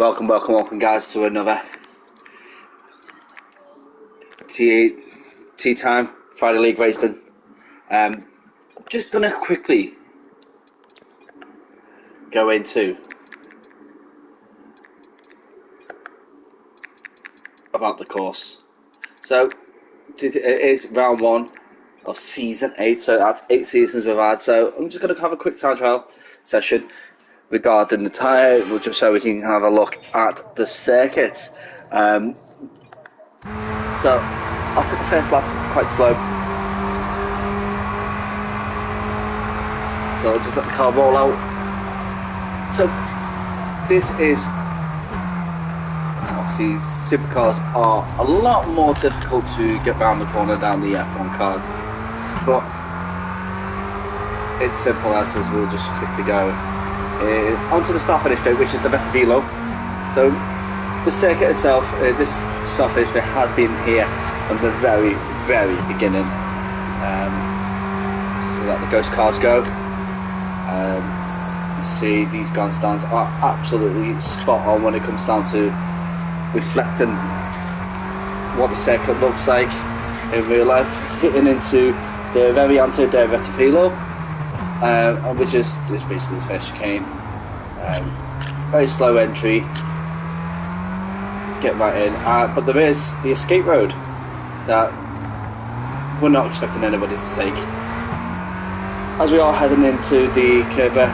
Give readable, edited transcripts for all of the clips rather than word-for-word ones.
Welcome, guys, to another tea time Friday League racing. Just gonna quickly go into about the course. So it is round 1 of season 8. So that's 8 seasons we've had. So I'm just gonna have a quick time trial session regarding the tyre, just so we can have a look at the circuit. So I'll take the first lap quite slow. So I'll just let the car roll out. So this is, obviously supercars are a lot more difficult to get around the corner than the F1 cars, but it's simple as this. We'll just quickly go onto the start finish straight, which is the better velo. So the circuit itself, this start finish straight has been here from the very beginning. So let the ghost cars go. You see these grandstands are absolutely spot on when it comes down to reflecting what the circuit looks like in real life, hitting into the very anti-direct velo, which is basically the first chicane. Very slow entry, get right in, but there is the escape road that we're not expecting anybody to take, as we are heading into the curva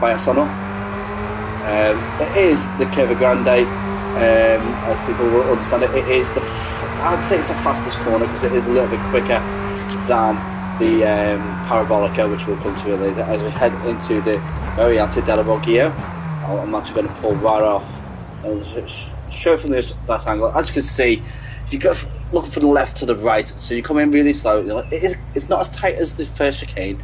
by Asano. It is the Curva Grande, as people will understand it. It is I'd say it's the fastest corner because it is a little bit quicker than the Parabolica, which we'll come to later as we head into the Variante della Roggio. I'm actually going to pull right off and show from that angle. As you can see, if you go looking from the left to the right, so you come in really slow. It's not as tight as the first chicane,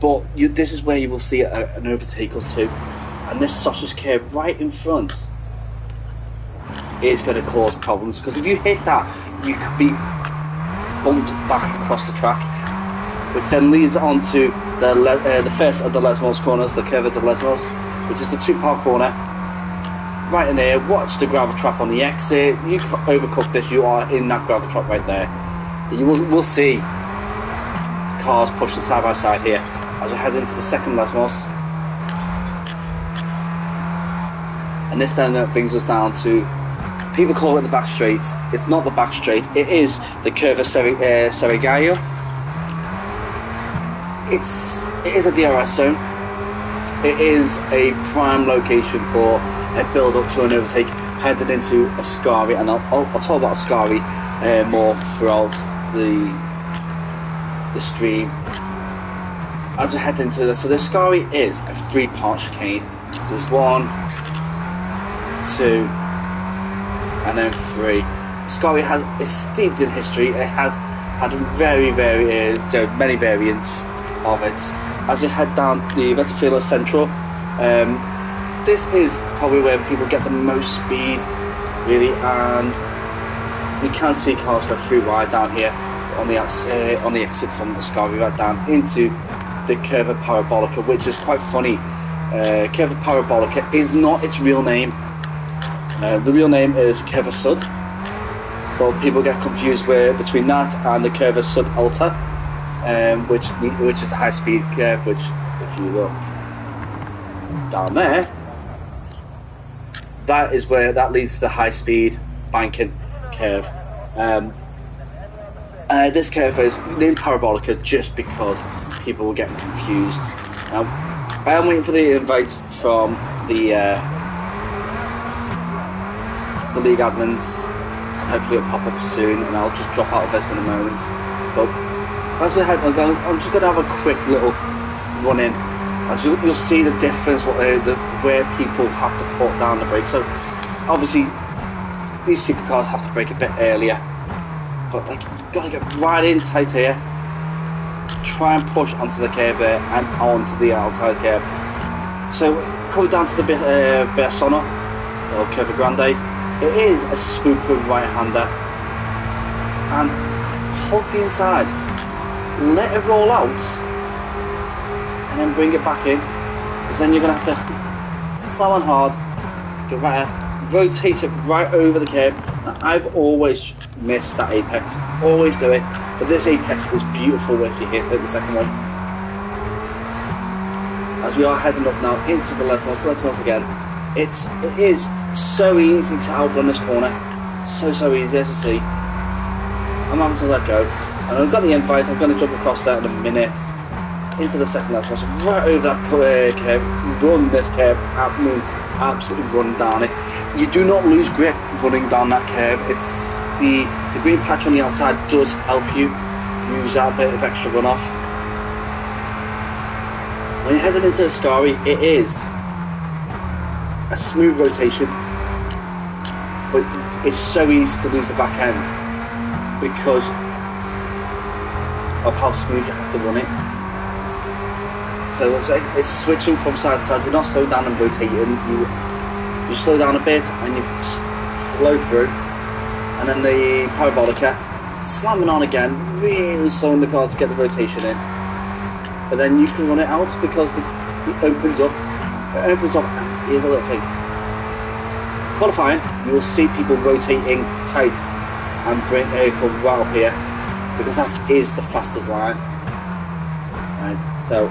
but this is where you will see an overtake or two, and this sausage curve right in front is going to cause problems, because if you hit that, you could be bumped back across the track, which then leads on to the first of the Lesmos corners, the Curva de Lesmos, which is the 2-part corner. Right in here, watch the gravel trap on the exit. You overcook this, you are in that gravel trap right there. You will see cars pushing side by side here as we head into the second Lesmos. And this then brings us down to, people call it the back straight. It's not the back straight, it is the Curva Serraglio. It is a DRS zone. It is a prime location for a build up to an overtake headed into Ascari, and I'll talk about Ascari more throughout the stream as we head into this. So the Ascari is a 3-part chicane. So there's 1, 2, and then 3. Ascari is steeped in history. It has had many variants of it. As you head down the Vetafilo Central, this is probably where people get the most speed, really, and you can see cars go through right down here on the exit from the Ascari, right down into the Curva Parabolica, which is quite funny. Curva Parabolica is not its real name. The real name is Curva Sud, but people get confused between that and the Curva Sud Alta, which is the high speed curve, which, if you look down there, that is where that leads to the high speed banking curve. This curve is named Parabolica just because people were getting confused. I am waiting for the invite from the league admins. Hopefully it'll pop up soon, and I'll just drop out of this in a moment. But as we head, I'm just going to have a quick little run in. As you'll see the difference, where people have to put down the brake. So obviously these supercars have to brake a bit earlier, but you've got to get right in tight here, try and push onto the curb there and onto the outside curb. So coming down to the Bersona or Curva Grande, it is a super right-hander, and hold the inside, let it roll out, and then bring it back in, because then you're going to have to slam on hard, go right, rotate it right over the curb. Now, I've always missed that apex, always do it, but this apex is beautiful if you hit it, the second one. As we are heading up now into the Les Mills again, it is so easy to outrun this corner, so easy, as you see. I'm having to let go, and I've got the invite. I'm going to jump across that in a minute into the second Les Mills, right over that curve, run this curve, absolutely run down it. You do not lose grip running down that curve. It's the green patch on the outside does help you use that bit of extra runoff. When you're heading into Ascari, it is a smooth rotation, but it's so easy to lose the back end because of how smooth you have to run it. So it's switching from side to side. You're not slowing down and rotating. You slow down a bit and you flow through, and then the parabolica slamming on again, really slowing the car to get the rotation in. But then you can run it out because it opens up. It opens up, and here's a little thing. Qualifying, you will see people rotating tight and bring come right up here because that is the fastest line. Right, so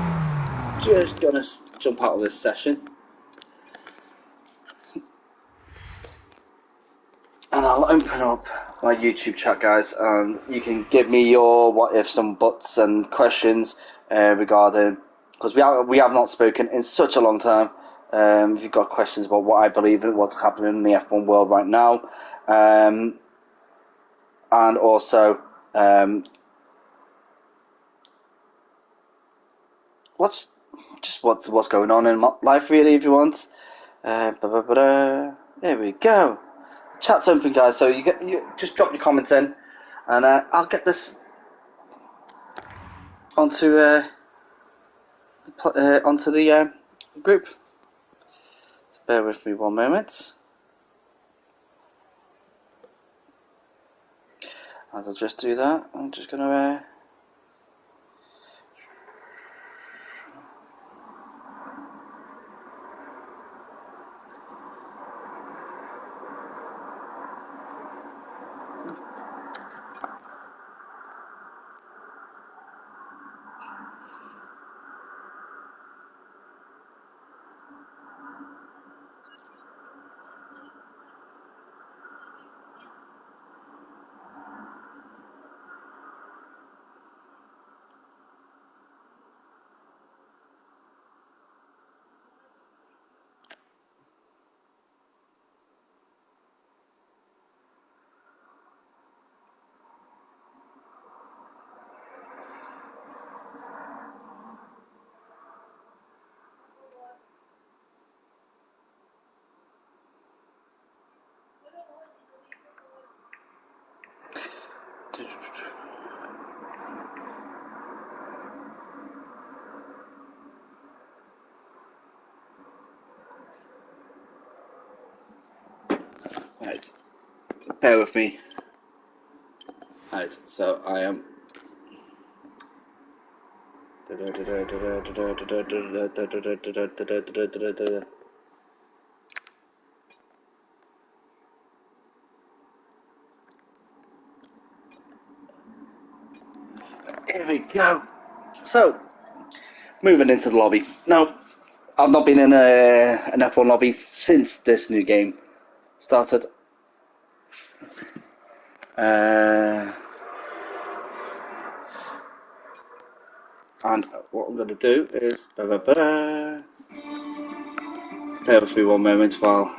just gonna jump out of this session. And I'll open up my YouTube chat, guys, and you can give me your what ifs and buts and questions regarding, because we have not spoken in such a long time. If you've got questions about what I believe in, what's happening in the F1 world right now, and also what's going on in my life, really, if you want. There we go. Chat's open, guys, so you just drop your comments in, and I'll get this onto the group. So bear with me one moment, as I'll just do that. I'm just gonna right, bear with me. Right, so I am. Here we go. So, moving into the lobby. Now, I've not been in an F1 lobby since this new game started. And what I'm going to do is... Bear with me one moment while...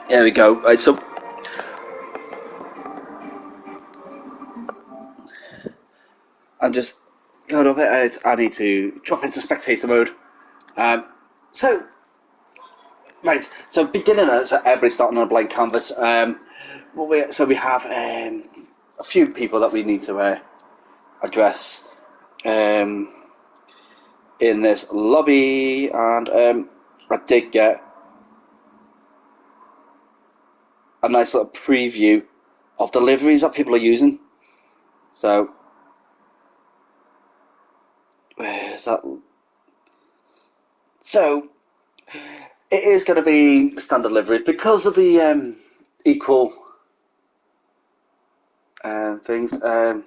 There we go. Right, so... I'm just going over it. I need to drop into spectator mode. So... Right, so beginning so everybody's starting on a blank canvas. So we have a few people that we need to address in this lobby, and I a nice little preview of the liveries that people are using. So, where is that? So, it is going to be standard liveries because of the equal things. And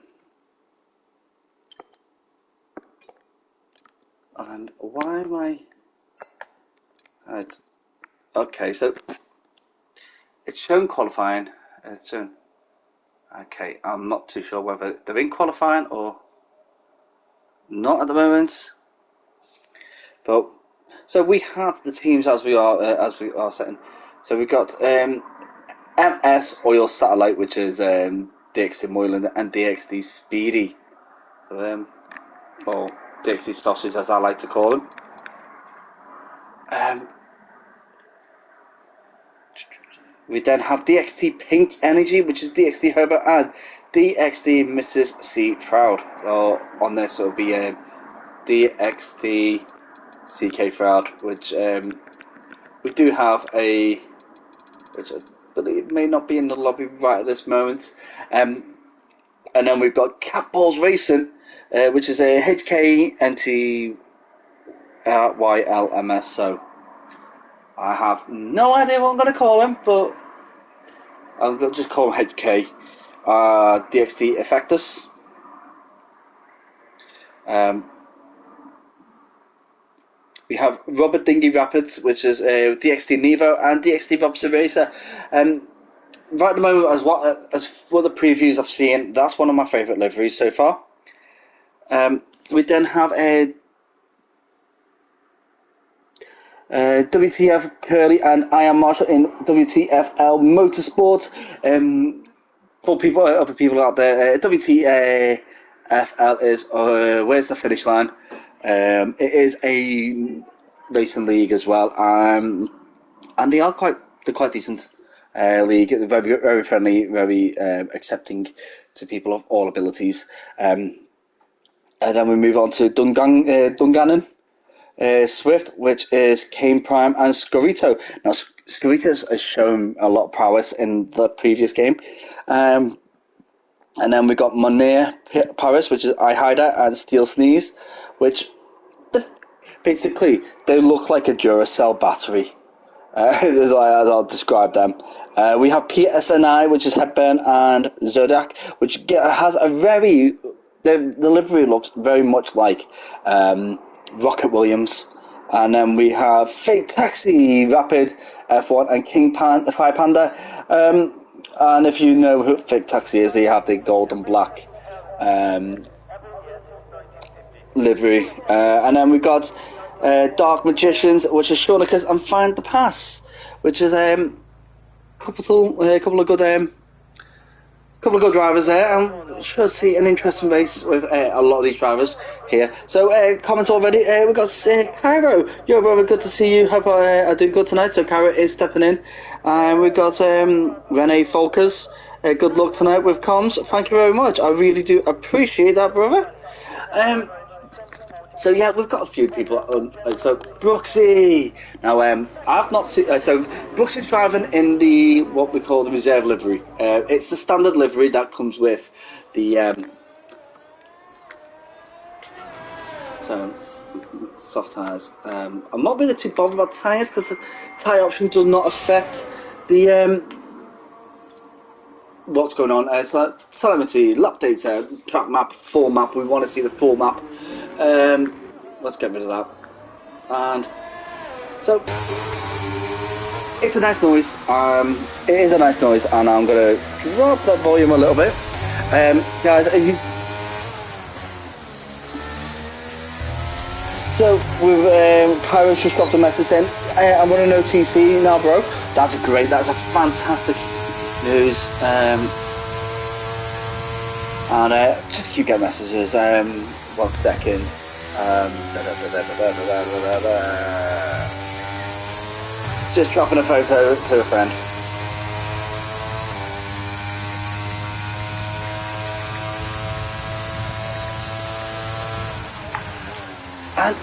why am I? Okay, so it's shown qualifying. It's shown. Okay, I'm not too sure whether they're in qualifying or not at the moment. But so we have the teams as we are setting. So we've got MS Oil Satellite, which is DXT Moyland and DXT Speedy. So or DXT Sausage, as I like to call them. We then have DXT Pink Energy, which is DXT Herbert, and DXT Mrs. C Proud. So on this it'll be DXT CK Proud, which we do have which I believe may not be in the lobby right at this moment. And then we've got Catballs Racing, which is a HKNTYLMS. So I have no idea what I'm going to call him, but I'm going to just call him HK. DXT Effectus. We have Robert Dingy Rapids, which is DXT Nevo and DXT Robson Racer. Right at the moment, as for the previews I've seen, that's one of my favourite liveries so far. We then have a WTF Curly and I Am Marshall in WTFL Motorsport. For other people out there, WTFL is where's the finish line? It is a racing league as well, and they're quite decent. League, very very friendly, very accepting to people of all abilities. And then we move on to Dungannon Swift, which is Kane Prime and Scorito. Now Scorito has shown a lot of prowess in the previous game. And then we got Monair Paris, which is Eye Hider, and Steel Sneeze, which basically they look like a Duracell battery. As I'll describe them. We have PSNI, which is Hepburn, and Zodiac, which has a very... The livery looks very much like Rocket Williams. And then we have Fake Taxi, Rapid, F1, and King the Fire Panda. And if you know who Fake Taxi is, they have the gold and black livery. And then we've got Dark Magicians, which is Shaunicus, and Find the Pass, which is a couple of good drivers there, and should see an interesting race with a lot of these drivers here. So comments already. We've got Cairo. Yo, brother, good to see you. Hope I do good tonight. So Cairo is stepping in, and we've got Rene Folkers. Good luck tonight with comms. Thank you very much. I really do appreciate that, brother. So yeah, we've got a few people on. So Brooksy. Now I've not seen. So Brooksy's driving in the what we call the reserve livery. It's the standard livery that comes with the soft tyres. I'm not really too bothered about tyres because the tyre option does not affect the what's going on. It's like telemetry, lap data, track map, full map. We want to see the full map. Let's get rid of that. And so it's a nice noise. It is a nice noise, and I'm gonna drop that volume a little bit. Guys, so with Kyro's just dropped a message saying, I'm running OTC now, bro. That's a fantastic news. And just keep getting messages. 1 second. Just dropping a photo to a friend. And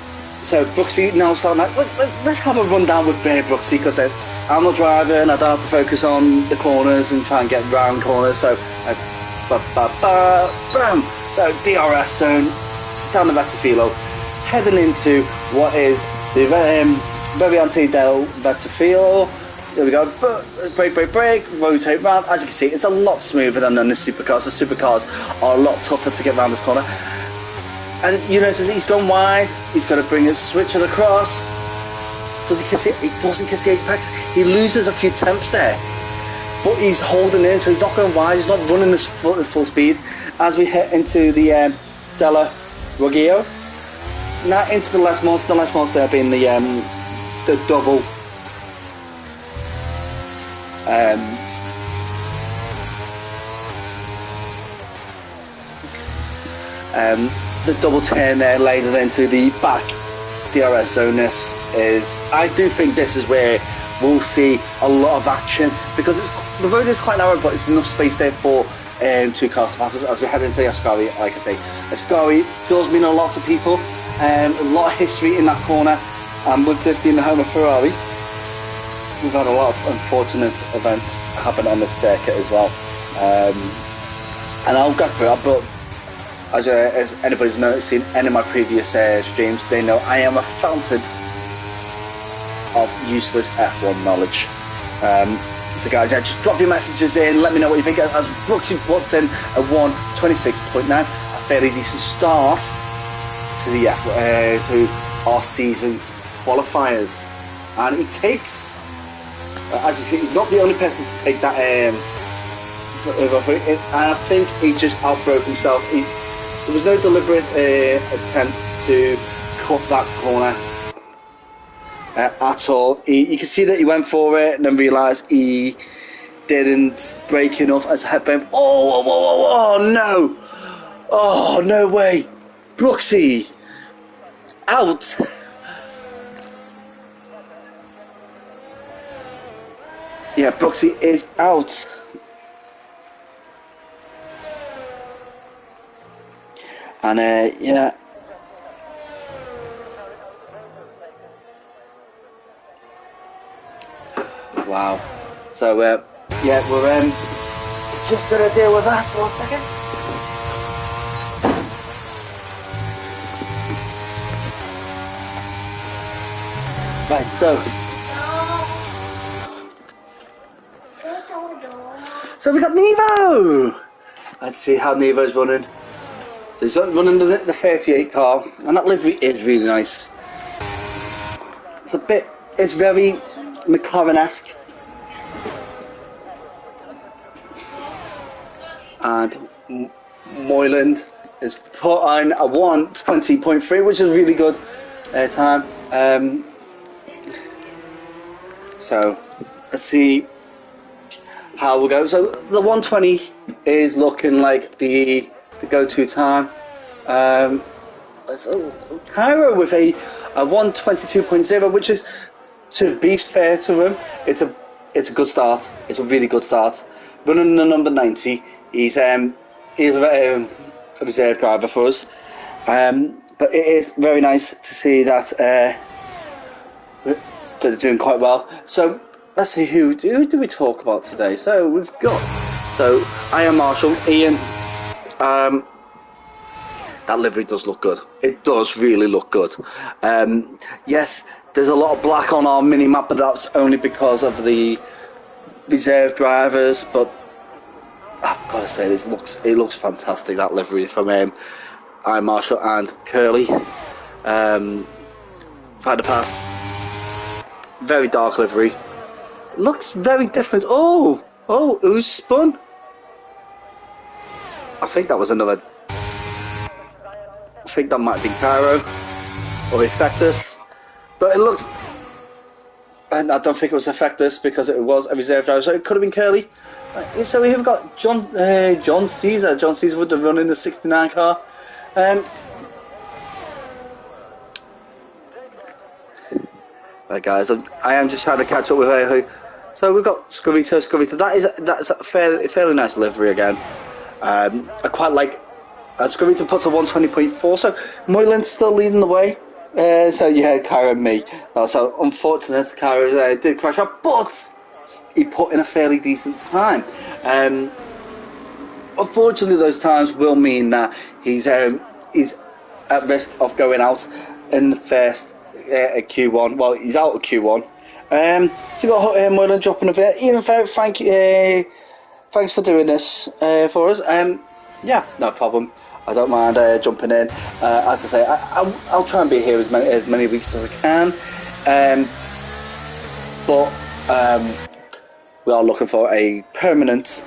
so Brooksy now starting like let's have a rundown with Brooksy because I'm not driving, I don't have to focus on the corners and try and get round corners, so that's bam. So DRS zone, down the Vetafilo, heading into what is the Variante del Vetafilo. There we go, brake, rotate round. As you can see, it's a lot smoother than the supercars. The supercars are a lot tougher to get around this corner. And you notice he's gone wide, he's got to bring it, switch it across. Does he kiss it? He doesn't kiss the apex. He loses a few temps there. But he's holding in, so he's not going wide, he's not running this full speed. As we hit into the Della Roggio. Now into the Les Monster. The Les Monster being the double the double turn there later into the back DRS zone. I do think this is where we'll see a lot of action, because the road is quite narrow, but it's enough space there for 2 cars to pass us as we head into the Ascari. Like I say, Ascari does mean a lot to people, a lot of history in that corner, and with this being the home of Ferrari, we've had a lot of unfortunate events happen on this circuit as well. And I'll go through that, but as anybody's seen any of my previous streams, they know I am a fountain of useless F1 knowledge. So guys, just drop your messages in, let me know what you think. As Brooksy puts in a 1:26.9, a fairly decent start to the to our season qualifiers, and he takes, as you see, he's not the only person to take that, and I think he just outbroke himself. There was no deliberate attempt to cut that corner at all. You can see that he went for it and then realised he didn't brake enough as a headband. Oh no! Oh, no way! Brooksy! Out! Yeah, Brooksy is out. And yeah. Wow. So yeah, we're just gonna deal with that for a second. Right, so we got Nevo. Let's see how Nevo's running. So he's running the 38 car, and that livery is really nice. It's very McLaren-esque. And Moyland is put on a 1:20.3, which is really good time. So let's see how we'll go. So the 1:20 is looking like the go-to time. Cairo with a 1:22.0, which is, to be fair to him, it's a good start. It's a really good start. Running the number 90, he's a reserve driver for us. But it is very nice to see that they're doing quite well. So let's see who do we talk about today. So we've got I am Marshall, Ian. That livery does look good. It does really look good. Yes, there's a lot of black on our mini map, but that's only because of the reserve drivers. But I've got to say, it looks fantastic, that livery from I Marshall and Curly. Find a pass. Very dark livery. It looks very different. Oh, who's spun? I think that was another. I think that might be Cairo or Effectus, but it looks, and I don't think it was Effectus because it was a reserve driver, so it could have been Curly. So we've got John Caesar. John Caesar would have run in the 69 car. Right, guys, I am just trying to catch up with her. So we've got Scurrito. That's a fairly nice livery again. I quite like. Scurrito puts a 1:20.4, so Moylan's still leading the way. So yeah, Kyra and me. So unfortunate, Kyra did crash out, but he put in a fairly decent time. Unfortunately, those times will mean that he's at risk of going out in the first Q1. Well, he's out of Q1. So we got Moylan dropping a bit. Even thank you, thanks for doing this for us. Yeah, no problem. I don't mind jumping in. As I say, I'll try and be here as many weeks as I can. But we are looking for a permanent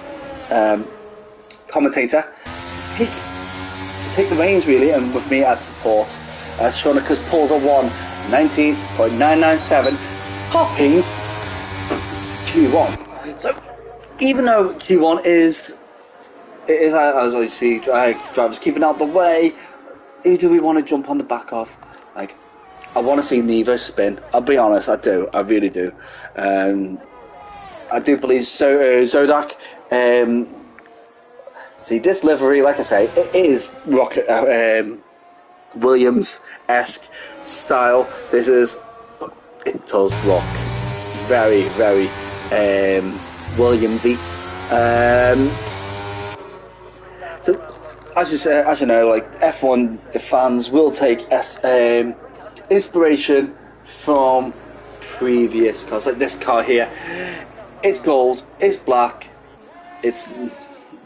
commentator to take the reins, really, and with me as support. Shonika's pulls a 19.997, topping Q1. So even though Q1 is as I see drivers keeping out the way, who do we want to jump on the back of? Like, I want to see Nevo spin. I'll be honest, I do. I really do. I do believe Zodak. See, this livery, like I say, it is Rocket Williams-esque style. It does look very, very Williamsy. So, as you know, like F1, the fans will take inspiration from previous cars. Like this car here, it's gold, it's black, it's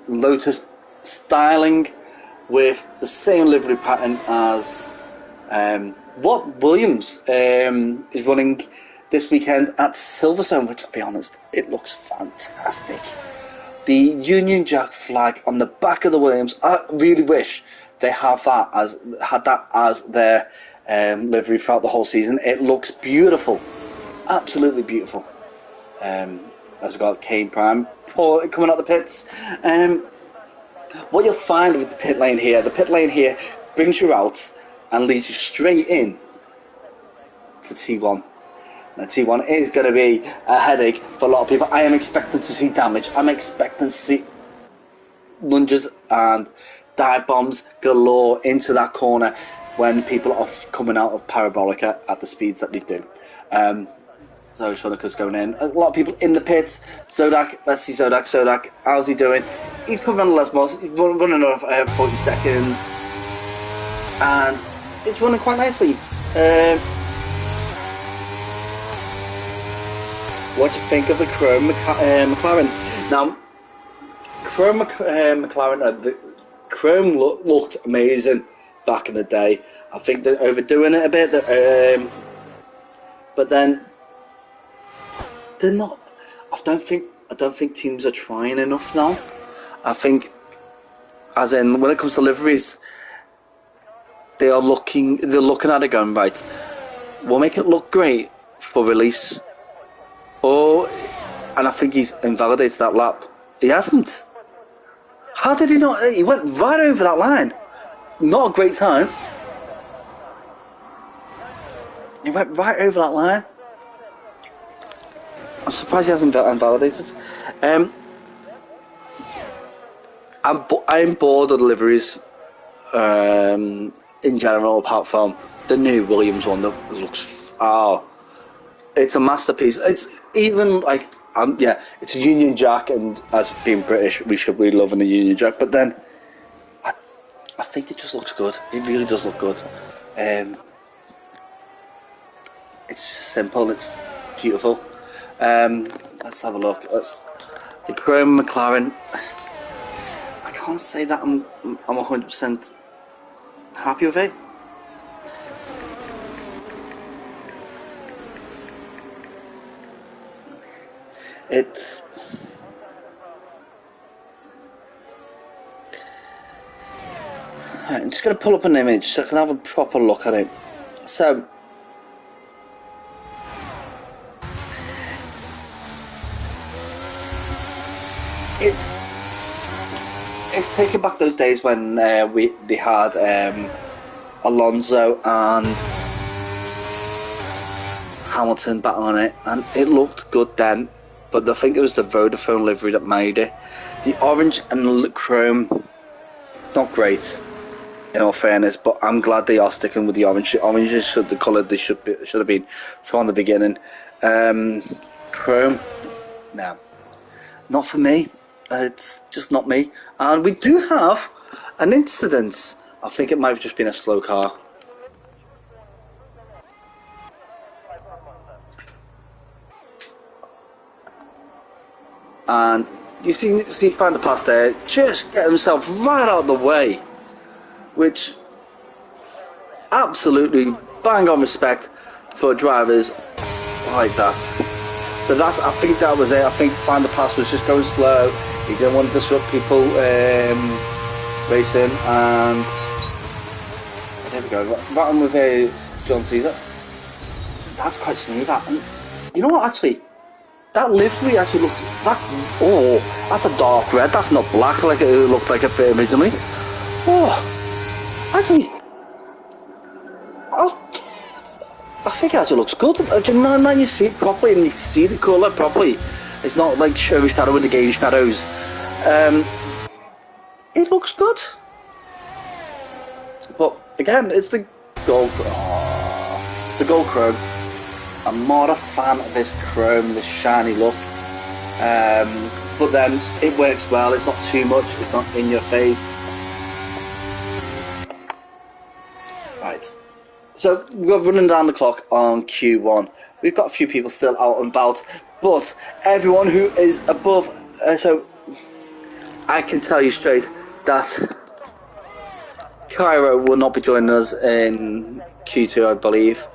Lotus styling with the same livery pattern as what Williams is running this weekend at Silverstone, which, I'll be honest, it looks fantastic. The Union Jack flag on the back of the Williams, I really wish they had that as their livery throughout the whole season. It looks beautiful, absolutely beautiful. As we've got Kane Prime coming out the pits. What you'll find with the pit lane here brings you out and leads you straight in to T1. Now, T1 is going to be a headache for a lot of people. I am expecting to see damage. I'm expecting to see lunges and dive bombs galore into that corner when people are coming out of Parabolica at the speeds that they do. So Shonika's going in. A lot of people in the pits. Zodak, let's see Zodak. Zodak, how's he doing? He's covering the last miles. He's running off 40 seconds. And it's running quite nicely. What do you think of the Chrome McLaren? Now, Chrome McLaren, the Chrome looked amazing back in the day. I think they're overdoing it a bit. But then they're not. I don't think teams are trying enough now. I think, as in when it comes to liveries, they're looking at it going, right, we'll make it look great for release. And I think he's invalidated that lap. He hasn't. How did he not? He went right over that line. Not a great time. He went right over that line. I'm surprised he hasn't invalidated. I'm bored of the liveries in general, apart from the new Williams one that looks. It's a masterpiece. It's even like it's a Union Jack, and as being British, we should be loving the Union Jack. But then, I think it just looks good. It really does look good. It's simple. It's beautiful. Let's have a look. The Chrome McLaren. I can't say that I'm 100% happy with it. I'm just going to pull up an image so I can have a proper look at it. So, it's taking back those days when they had Alonso and Hamilton battling it, and it looked good then. But I think it was the Vodafone livery that made it. The orange and chrome, it's not great. in all fairness, but I'm glad they are sticking with the orange. Orange is the colour they should have been from the beginning. Chrome, no, not for me. It's just not me. And we do have an incident. I think it might have just been a slow car. And you see Van der Plas there, just get himself right out of the way, which absolutely bang on respect for drivers like that. So I think that was it. I think Van der Plas was just going slow. He didn't want to disrupt people racing, and there we go. That one with John Cena. That's quite smooth. That, and you know what? Actually, that livery actually looks that's a dark red. That's not black like it looked like it originally. Oh, actually, I think it actually looks good. Now you see it properly and you can see the colour properly. It's not like shadowing against shadows. It looks good. But again, it's the gold. Oh, the gold chrome. I'm not a fan of this chrome, this shiny look. But then it works well. It's not too much. It's not in your face. Right. So we're running down the clock on Q1. We've got a few people still out and about, but everyone who is above. So I can tell you straight that Cairo will not be joining us in Q2, I believe.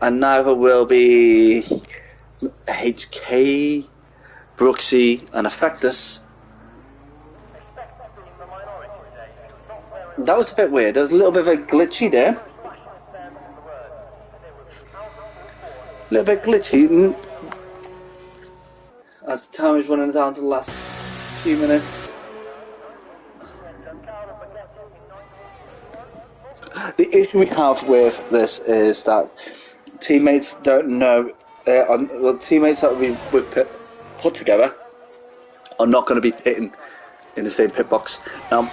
And neither will be HK, Brooksy, and Effectus. That was a bit weird. There was a little bit of a glitchy there. A little bit glitchy. As the time is running down to the last few minutes. The issue we have with this is that teammates don't know. The teammates that we've put together are not going to be pitting in the same pit box. Now,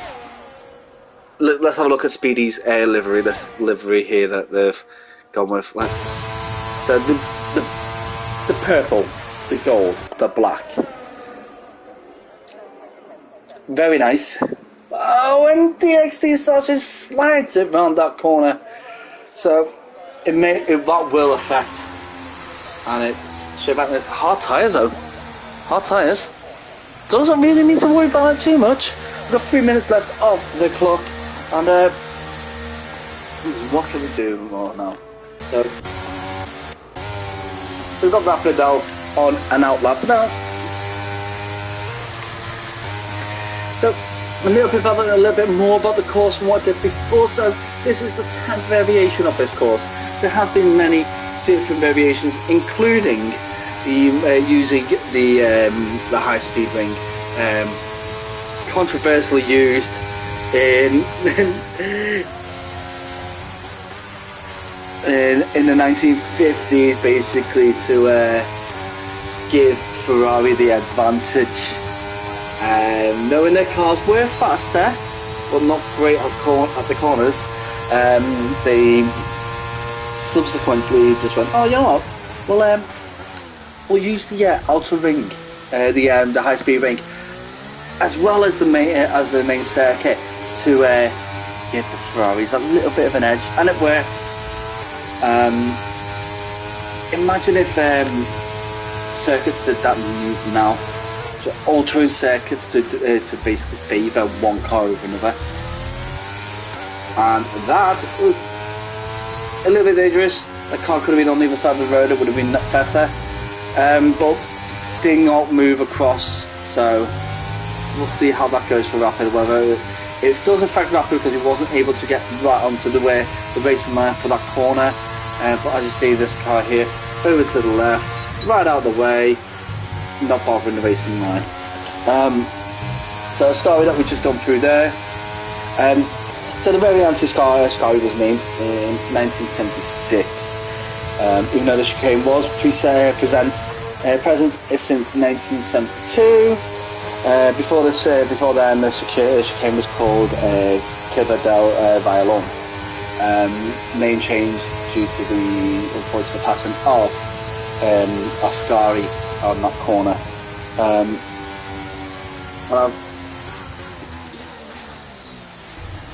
let's have a look at Speedy's air livery. This livery here that they've gone with. So the purple, the gold, the black. Very nice. Oh, and DXT Sausage slides it round that corner. So that will affect. And it's hard tyres though. Hard tyres. Doesn't really need to worry about that too much. We've got 3 minutes left of the clock. And what can we do more now? So we've got Rapid out on an out lap now. So a little bit more about the course from what I did before. So this is the 10th variation of this course. There have been many different variations, including using the high-speed ring, controversially used in the 1950s, basically to give Ferrari the advantage. Knowing their cars were faster, but not great at the corners, they subsequently just went, oh, you know what? Well, we'll use the outer ring, the high-speed ring, as well as the main circuit to give the Ferraris a little bit of an edge, and it worked. Imagine if circuits did that now. So altering circuits to basically favour one car over another, and that was a little bit dangerous. The car could have been on the other side of the road; it would have been better, but did not move across. So we'll see how that goes for Rapid. Whether it does affect Rapid because he wasn't able to get right onto the racing line for that corner. But as you see, this car here over to the left, right out of the way. Not bothering the racing line. So Ascari that we've just gone through there. So the very anti-Ascari was named in 1976. Even though the chicane was present since 1972. Before then, the chicane was called Curva del Violon. Name change due to the unfortunate passing of Ascari on that corner.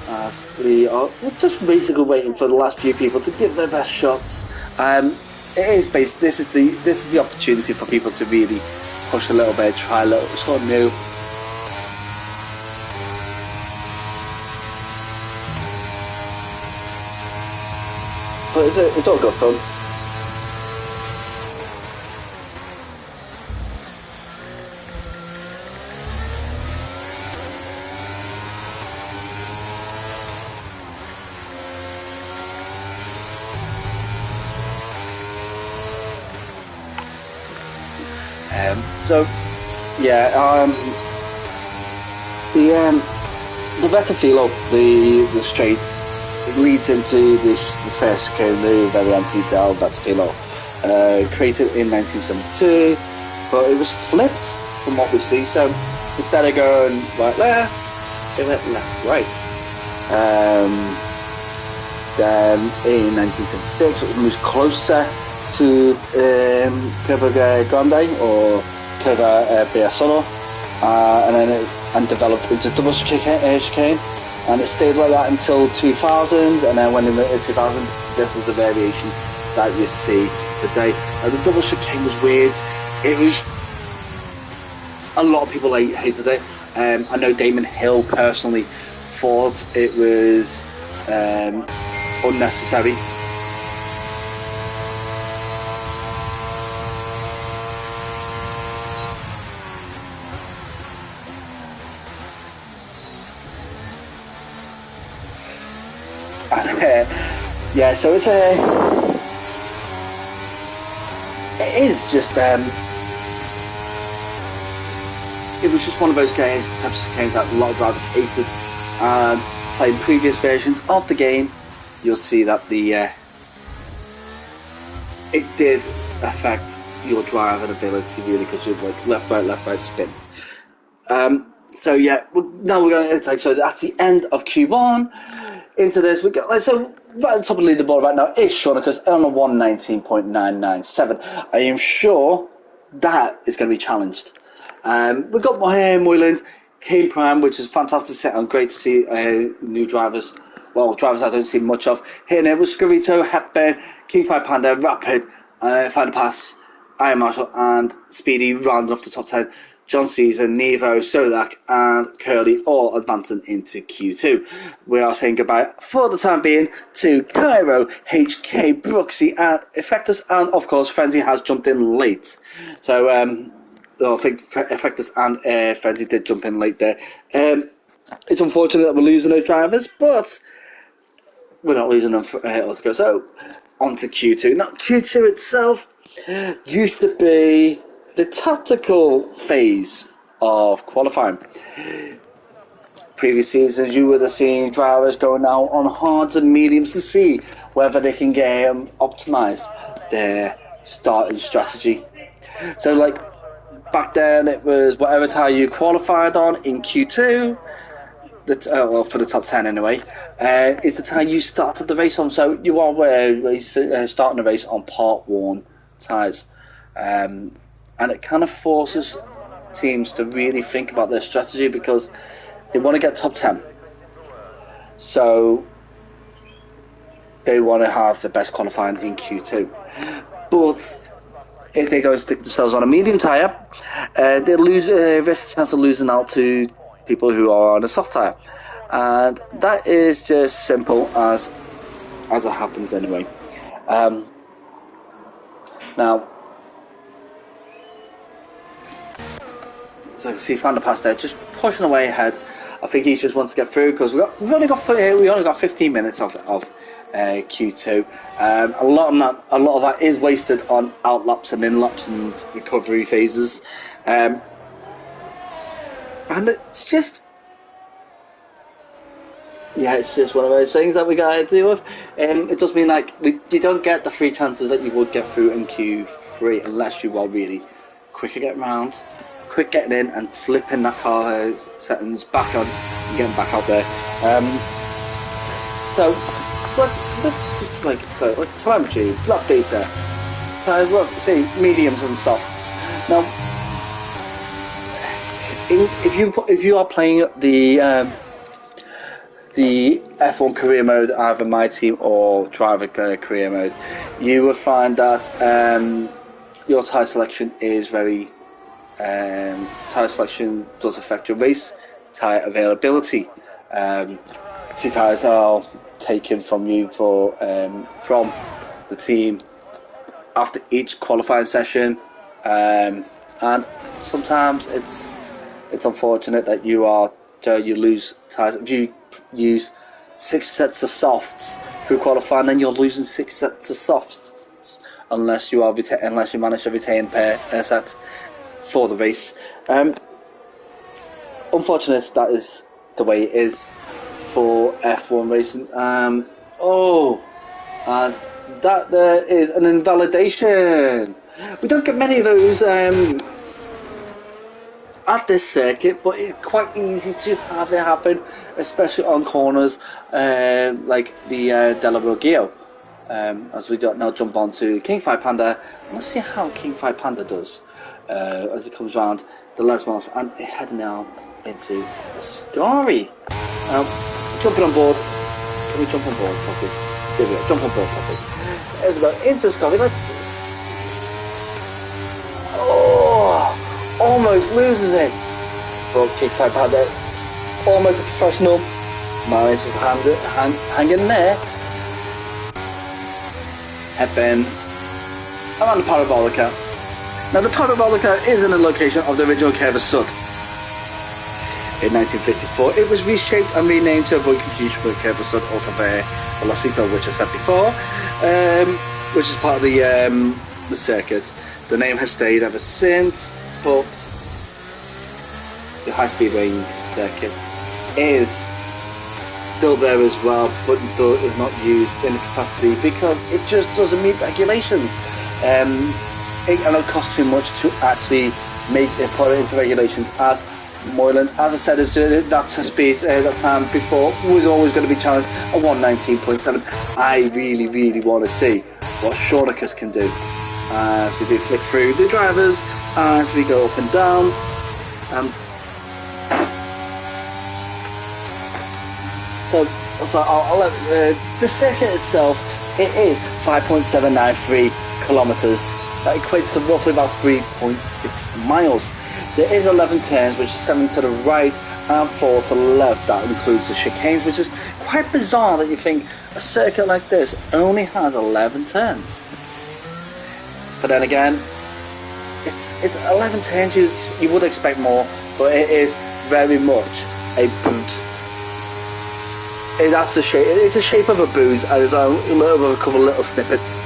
As we are just basically waiting for the last few people to give their best shots. This is the opportunity for people to really push a little bit, try a little something new. But it's all good fun. The better feel of the straight, it leads into the first chicane, the Variante del Betafilo, created in 1972, but it was flipped from what we see. So instead of going right left, it went left right. Then in 1976, it moved closer to Curva Grande or Curva Biasolo, and developed into double chicane, and it stayed like that until 2000, and then when in 2000, this is the variation that you see today. The double chicane was weird. It was, a lot of people hated it. I know Damon Hill personally thought it was unnecessary. So it is just it was just one of those games, types of games that a lot of drivers hated. Playing previous versions of the game, you'll see that it did affect your driving ability really, because you're like left right spin. Now we're going to so that's the end of Q1. Into this, we got so right at the top of the leaderboard right now is Shauna's on a 119.997. I am sure that is going to be challenged. We've got Moylan, Kane Prime, which is a fantastic set, and great to see new drivers. Well, drivers I don't see much of. Here and there was Scarito, Hepburn, King Pie Panda, Rapid, Find a Pass, Iron Marshall, and Speedy rounding off the top 10. John Caesar, Nevo, Sodak, and Curly all advancing into Q2. We are saying goodbye for the time being to Cairo, HK, Brooksy, and Effectus, and of course Frenzy has jumped in late. So I think Effectus and Frenzy did jump in late there. It's unfortunate that we're losing those drivers, but we're not losing them for altogether. So on to Q2. Now Q2 itself used to be the tactical phase of qualifying. Previous seasons, you would have seen drivers going out on hards and mediums to see whether they can optimize their starting strategy. So, like back then, it was whatever tire you qualified on in Q2, for the top 10 anyway, is the tire you started the race on. So you are starting the race on part worn tires. And it kind of forces teams to really think about their strategy, because they want to get top 10. So they want to have the best qualifying in Q2. But if they go and stick themselves on a medium tyre, they risk the chance of losing out to people who are on a soft tyre. And that is just simple as it happens anyway. Now, so you can see Van der Pass there, just pushing away ahead. I think he just wants to get through, because we only got 15 minutes of Q2. A lot of that is wasted on out laps and in laps and recovery phases, and it's just one of those things that we gotta deal with. It does mean you don't get the 3 chances that you would get through in Q3 unless you are really quick at getting round, quick getting in and flipping that car settings back on and getting back out there. So let's just like telemetry, lap data, tires, look, see mediums and softs. Now, if you are playing the F1 career mode, either my team or driver career mode, you will find that your tyre selection is very tyre selection does affect your race tyre availability. 2 tyres are taken from you from the team after each qualifying session, and sometimes it's unfortunate that you lose tyres. If you use 6 sets of softs through qualifying, then you're losing 6 sets of softs unless you manage to retain pair sets for the race. Unfortunate, that is the way it is for F1 racing. And that there is an invalidation. We don't get many of those at this circuit, but it's quite easy to have it happen, especially on corners like the Della Roggio. As we now jump on to King 5 Panda, let's see how King 5 Panda does as it comes around the Lesmos and heading now into Ascari. Jumping on board. Can we jump on board properly? There we go, jump on board properly. There we go, into Ascari. Let's. Almost loses it. But King 5 Panda, almost a professional, manages to hang in there. Headbend around the Parabolica. Now the Parabolica is in the location of the original Curva Sud. In 1954, it was reshaped and renamed to avoid confusion with Curva Sud Altovere Velocito, which I said before, which is part of the circuit. The name has stayed ever since, but the high-speed racing circuit is still there as well, but is not used in the capacity because it just doesn't meet regulations. And it costs too much to actually put it into regulations. As Moylan, as I said, that speed that time before was always going to be challenged at 119.7. I really want to see what Shortacus can do as we do flick through the drivers as we go up and down. So I'll let the circuit itself. It is 5.793 kilometers. That equates to roughly about 3.6 miles. There is 11 turns, which is 7 to the right and 4 to the left. That includes the chicanes, which is quite bizarre that you think a circuit like this only has 11 turns. But then again, it's 11 turns. You would expect more, but it is very much a boot. That's the shape. It's the shape of a boot, and there's a couple of little snippets.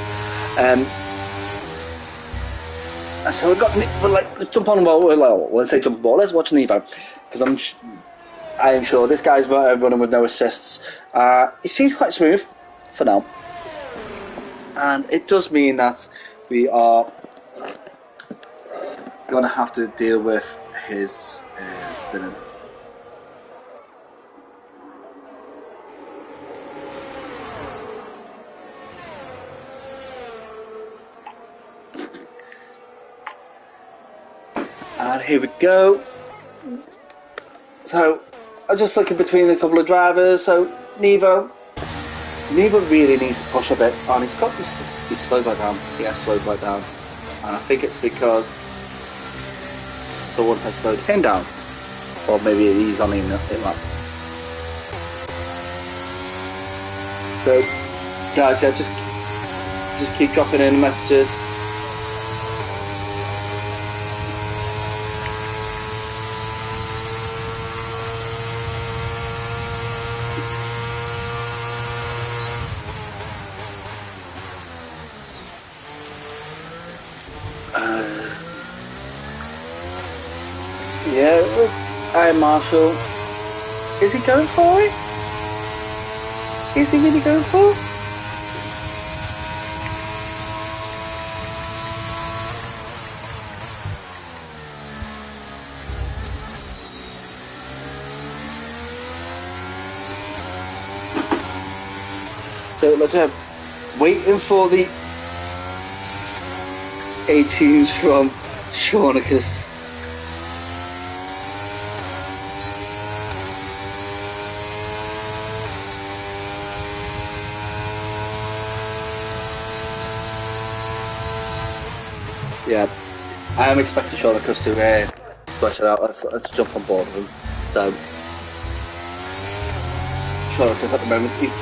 So we've got, let's jump on board. Well, let's say jump on board. Let's watch Nevo, because I am sure this guy's running with no assists. He seems quite smooth for now, and it does mean that we are going to have to deal with his spinning. And here we go. So I'm just flicking between a couple of drivers. So Nevo really needs to push a bit on. He's slowed right down. He has slowed right down, and I think it's because someone has slowed him down, or maybe he's on in lap. So guys, yeah, just keep dropping in messages. Yeah, it's Marshall. Is he going for it? Is he really going for it? So let's have waiting for the 18s from Shaunicus. Yeah, I am expecting Shaunicus to splash it out. Let's jump on board with him. So Shaunicus at the moment he's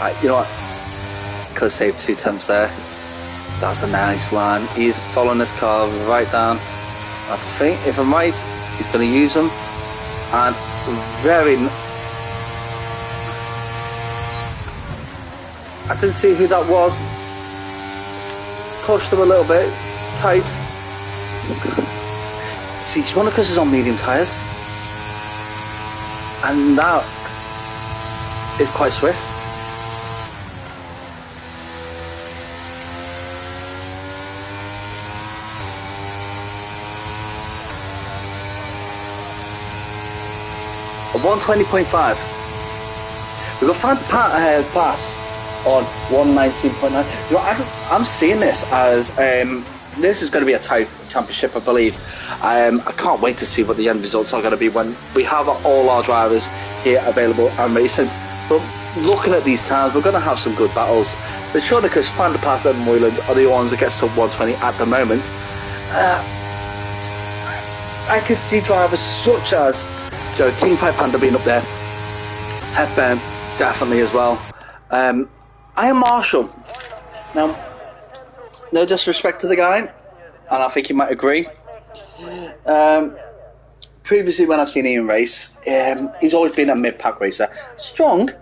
right, you know what? Could have saved 2 attempts there. That's a nice line. He's following this car right down. I think, if I'm right, he's going to use them. And very... I didn't see who that was. Pushed him a little bit. Tight. See, Shaunicus is on medium tyres. And that is quite swift. A 120.5. We've got fan pass on 119.9. You know, I'm seeing this as this is going to be a tight championship, I believe. I can't wait to see what the end results are going to be when we have all our drivers here available and racing. But looking at these times, we're going to have some good battles. So Shaunicus, Fan Pass and Moyland are the ones that get sub 120 at the moment. I can see drivers such as King Pipe Panda being up there, Hepburn definitely as well. I am Marshall. Now, no disrespect to the guy, and I think you might agree. Previously, when I've seen Ian race, he's always been a mid-pack racer. Strong,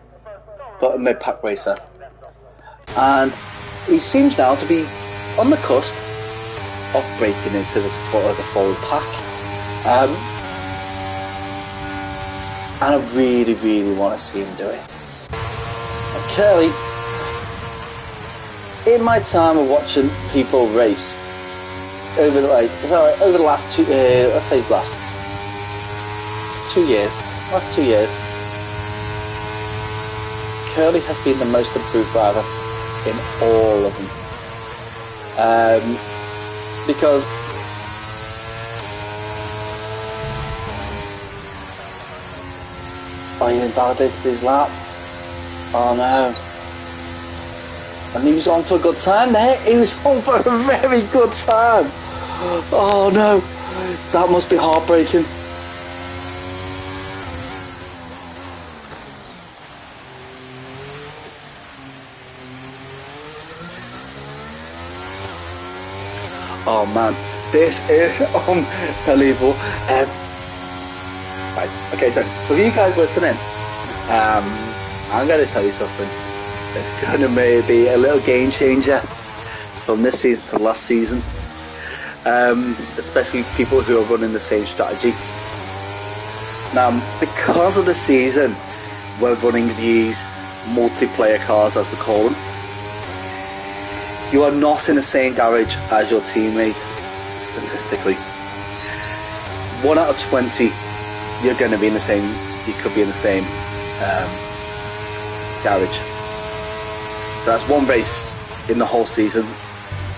but a mid-pack racer. And he seems now to be on the cusp of breaking into the forward pack. And I really, really want to see him do it. And Curly, in my time of watching people race over the last two, let's say last 2 years, Curly has been the most improved driver in all of them. Because he invalidated his lap. Oh no. And he was on for a good time there. He was on for a very good time. Oh no. That must be heartbreaking. Oh man. This is unbelievable. Right, okay, so for you guys listening, I'm going to tell you something. It's going to maybe a little game changer from this season to last season, especially people who are running the same strategy. Now, because of the season, we're running these multiplayer cars, as we call them. You are not in the same garage as your teammate, statistically. 1 out of 20. You're going to be in the same, you could be in the same garage. So that's one race in the whole season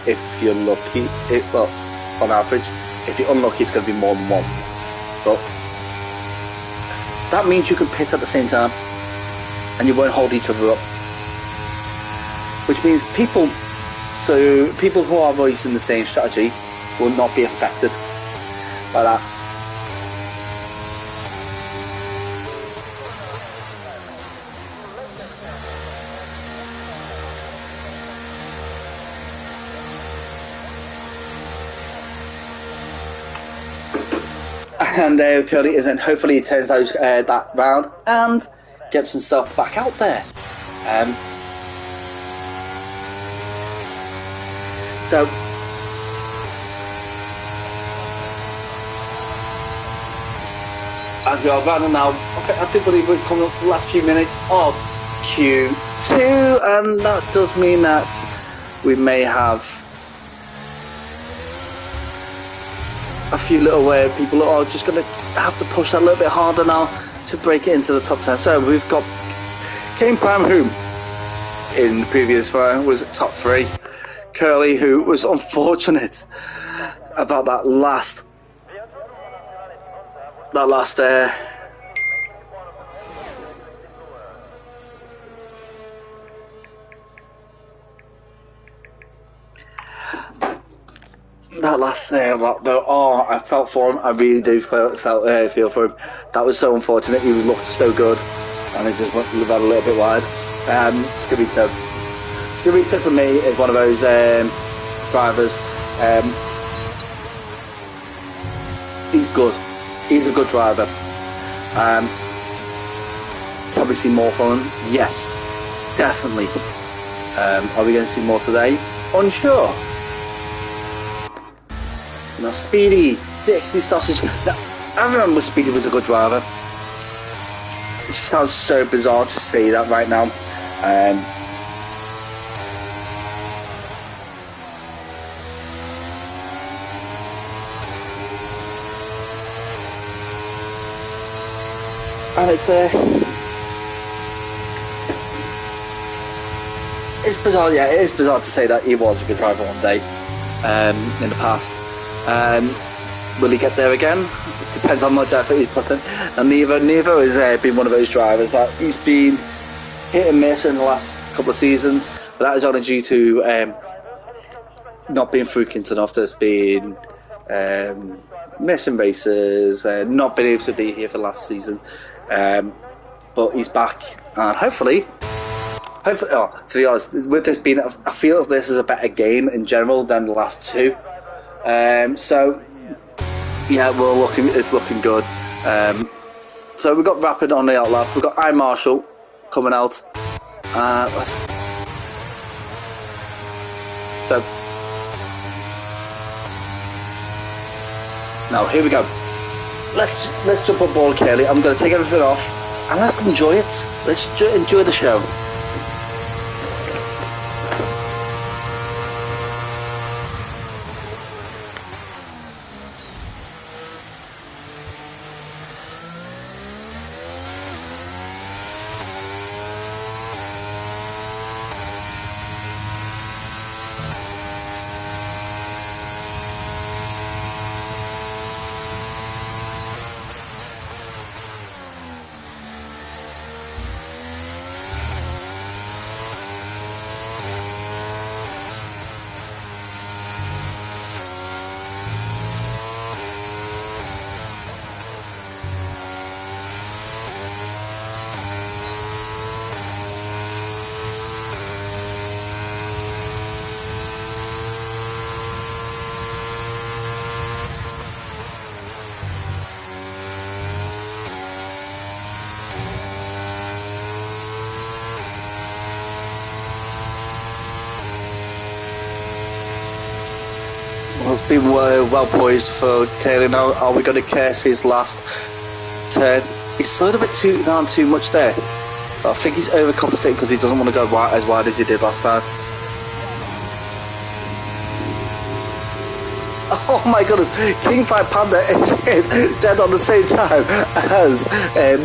if you're lucky. Well, on average. If you're unlucky, it's going to be more than one. But that means you can pit at the same time and you won't hold each other up. Which means people who are racing the same strategy will not be affected by that. And Curly is, and hopefully he turns those that round and gets himself back out there. So as we are running now, okay, I do believe we're coming up to the last few minutes of Q2, and that does mean that we may have a few little people are just going to have to push that a little bit harder now to break it into the top 10. So we've got Kane Prime, who in the previous fire was top 3. Curly, who was unfortunate about that last oh, I felt for him. I really do feel for him. That was so unfortunate. He was looked so good, and it just went a little bit wide. Scabito for me is one of those drivers. He's good. He's a good driver. Probably see more from him. Yes, definitely. Are we going to see more today? Unsure. Now Speedy, Dixie Sausage. Now, I remember Speedy was a good driver. It sounds so bizarre to say that right now. And it's bizarre. Yeah, it is bizarre to say that he was a good driver one day in the past. Will he get there again? It depends how much effort he's put in. And Nevo has been one of those drivers that he's been hit and miss in the last couple of seasons, but that is only due to not being frequent enough. There's been missing races, not being able to be here for last season, but he's back, and hopefully, to be honest, with this being, I feel this is a better game in general than the last 2. So yeah, it's looking good. So we've got Rapid on the outlap. We've got iMarshall coming out. So now here we go. Let's jump on board, Kelly. I'm going to take everything off and let's enjoy it. Let's enjoy the show. Well, it's been well poised for Kaylee now. Are we going to curse his last turn? He's slowed a bit down too much there. But I think he's overcompensating because he doesn't want to go as wide as he did last time. Oh my goodness, King Fight Panda is dead on the same time as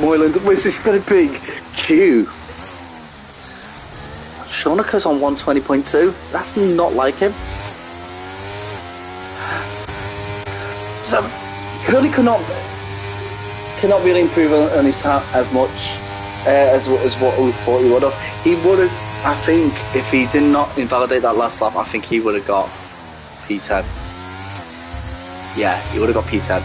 Moyland, which is going to be Q. Shonika's on 120.2. That's not like him. So, Curly cannot really improve on his time as much as what we thought he would have. He would have, I think, if he did not invalidate that last lap, I think he would have got P10. Yeah, he would have got P10.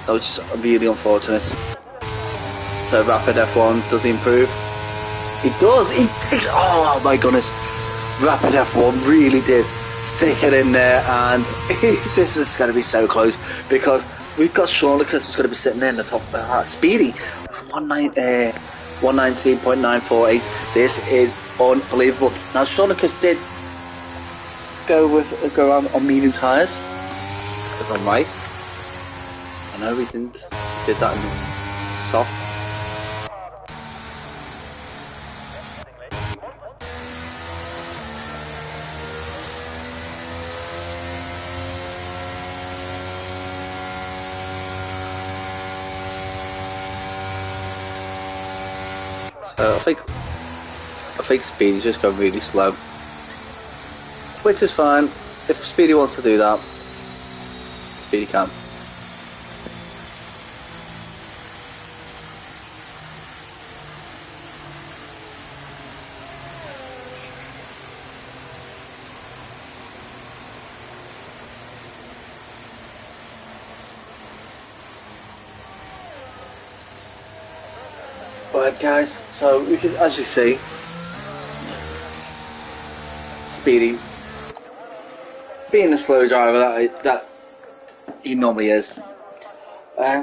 That was just really unfortunate. So Rapid F1, does he improve? He does! Oh my goodness! Rapid F1 really did stick it in there, and this is going to be so close because we've got Sean Lucas who's going to be sitting there in the top. Speedy, 119.948. This is unbelievable. Now Sean Lucas did go on medium tyres, if I'm right. I know we did that in softs. So I think Speedy's just going really slow, which is fine. If Speedy wants to do that, Speedy can. Right guys, so we can, as you see, Speedy, being the slow driver that he normally is,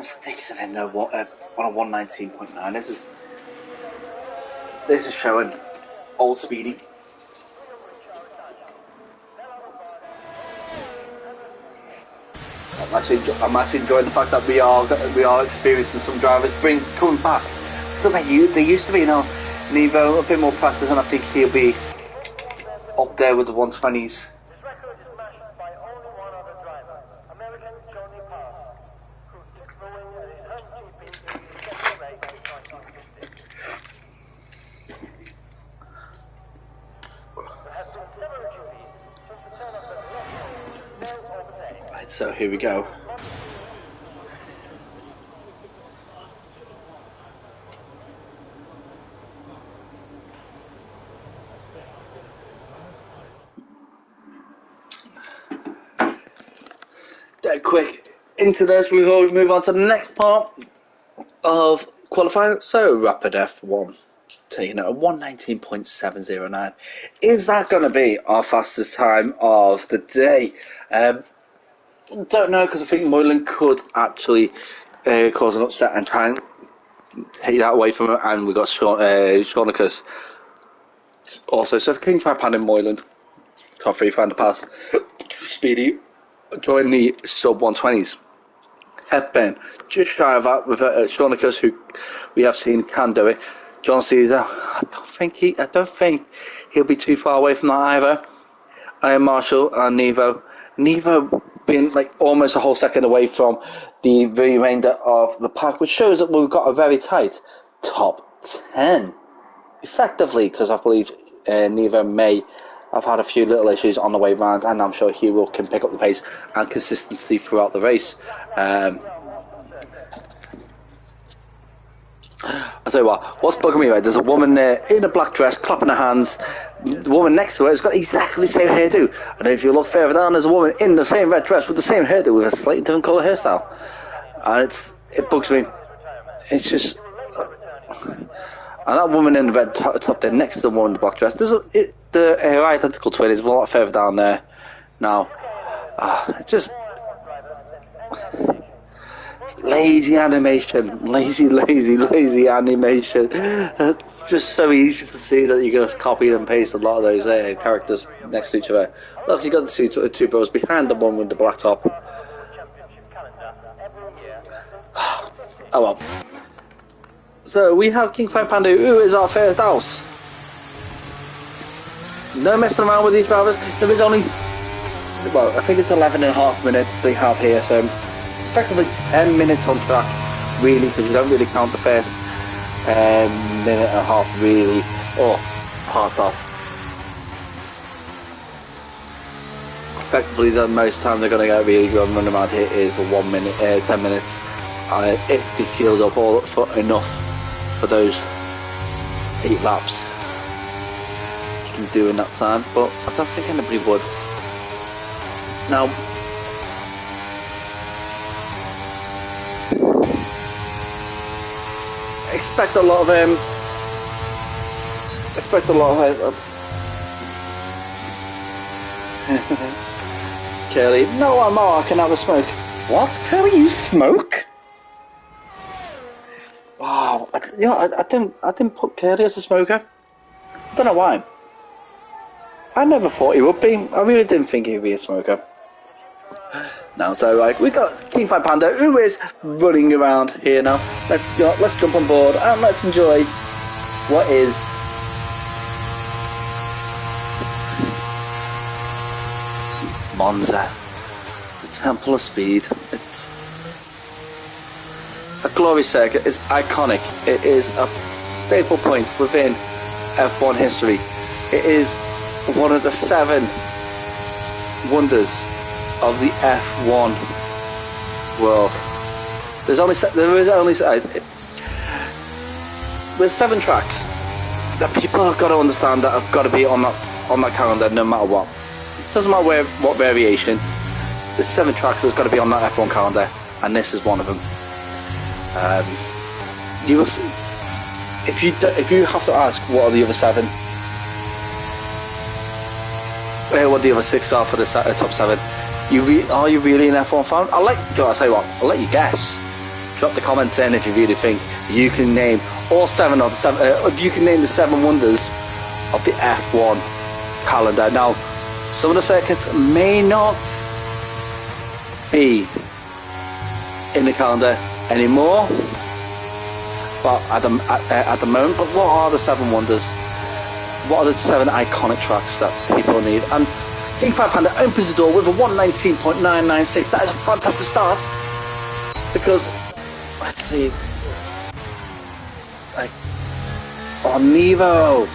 sticks it in there on a 119.9. This is showing old Speedy. I'm actually enjoying the fact that we are experiencing some drivers coming back. Still, they used to be, Nevo, a bit more practice, and I think he'll be up there with the 120s. Right, so here we go. Dead quick into this before we move on to the next part of qualifying. So Rapid F1 taking it at 119.709. Is that going to be our fastest time of the day? Don't know, because I think Moylan could actually cause an upset and try and take that away from him. And we got Schornicus also. So if King Panda and Moylan top three find the pass, Speedy join the sub 120s. Hepburn just shy of that with Schornicus, who we have seen can do it. John Caesar, I don't think he'll be too far away from that either. Iron Marshall and Nevo being like almost a whole second away from the remainder of the pack, which shows that we've got a very tight top 10 effectively, because I believe Nevo may have had a few little issues on the way round, and I'm sure he can pick up the pace and consistency throughout the race. I'll tell you what's bugging me, right? There's a woman there in a black dress clapping her hands. The woman next to her has got exactly the same hairdo. And if you look further down, there's a woman in the same red dress with the same hairdo with a slightly different colour hairstyle. And it bugs me. It's just... and that woman in the red top there next to the one in the black dress, her identical twin is a lot further down there. Now, it's just... lazy animation, lazy animation. It's just so easy to see that you just copy and paste a lot of those characters next to each other. Look, you got the two bros behind the one with the black top. Oh well. So we have King Panda, who is our first house. No messing around with these drivers. There is only, well, I think it's 11.5 minutes they have here, so effectively 10 minutes on track, really, because you don't really count the first minute and a half, really, or part off. Effectively, the most time they're going to get really good run around here is for 10 minutes. If they filled up all for enough for those 8 laps, you can do in that time, but I don't think anybody would. Now, expect a lot of Curly. No, I'm all, I can have a smoke. What? Curly, you smoke? Wow, I didn't put Curly as a smoker. I don't know why. I never thought he would be. I really didn't think he'd be a smoker. Now, so right, we got King Panda, who is running around here now. Let's jump on board and let's enjoy what is Monza, the Temple of Speed. It's a glorious circuit. It's iconic. It is a staple point within F1 history. It is one of the 7 wonders of the F1 world. There's 7 tracks that people have got to understand that have got to be on that calendar no matter what. It doesn't matter what variation. There's 7 tracks that's got to be on that F1 calendar, and this is one of them. You will see, if you have to ask what are the other 7, what the other 6 are for the top 7, are you really an F1 fan? I'll tell you what, I'll let you guess. Drop the comments in if you really think you can name all 7 of the 7. If you can name the 7 wonders of the F1 calendar. Now, some of the circuits may not be in the calendar anymore, but at the moment. But what are the 7 wonders? What are the 7 iconic tracks that people need? And King 5 Panda opens the door with a 119.996. That is a fantastic start, because let's see, like, Nevo.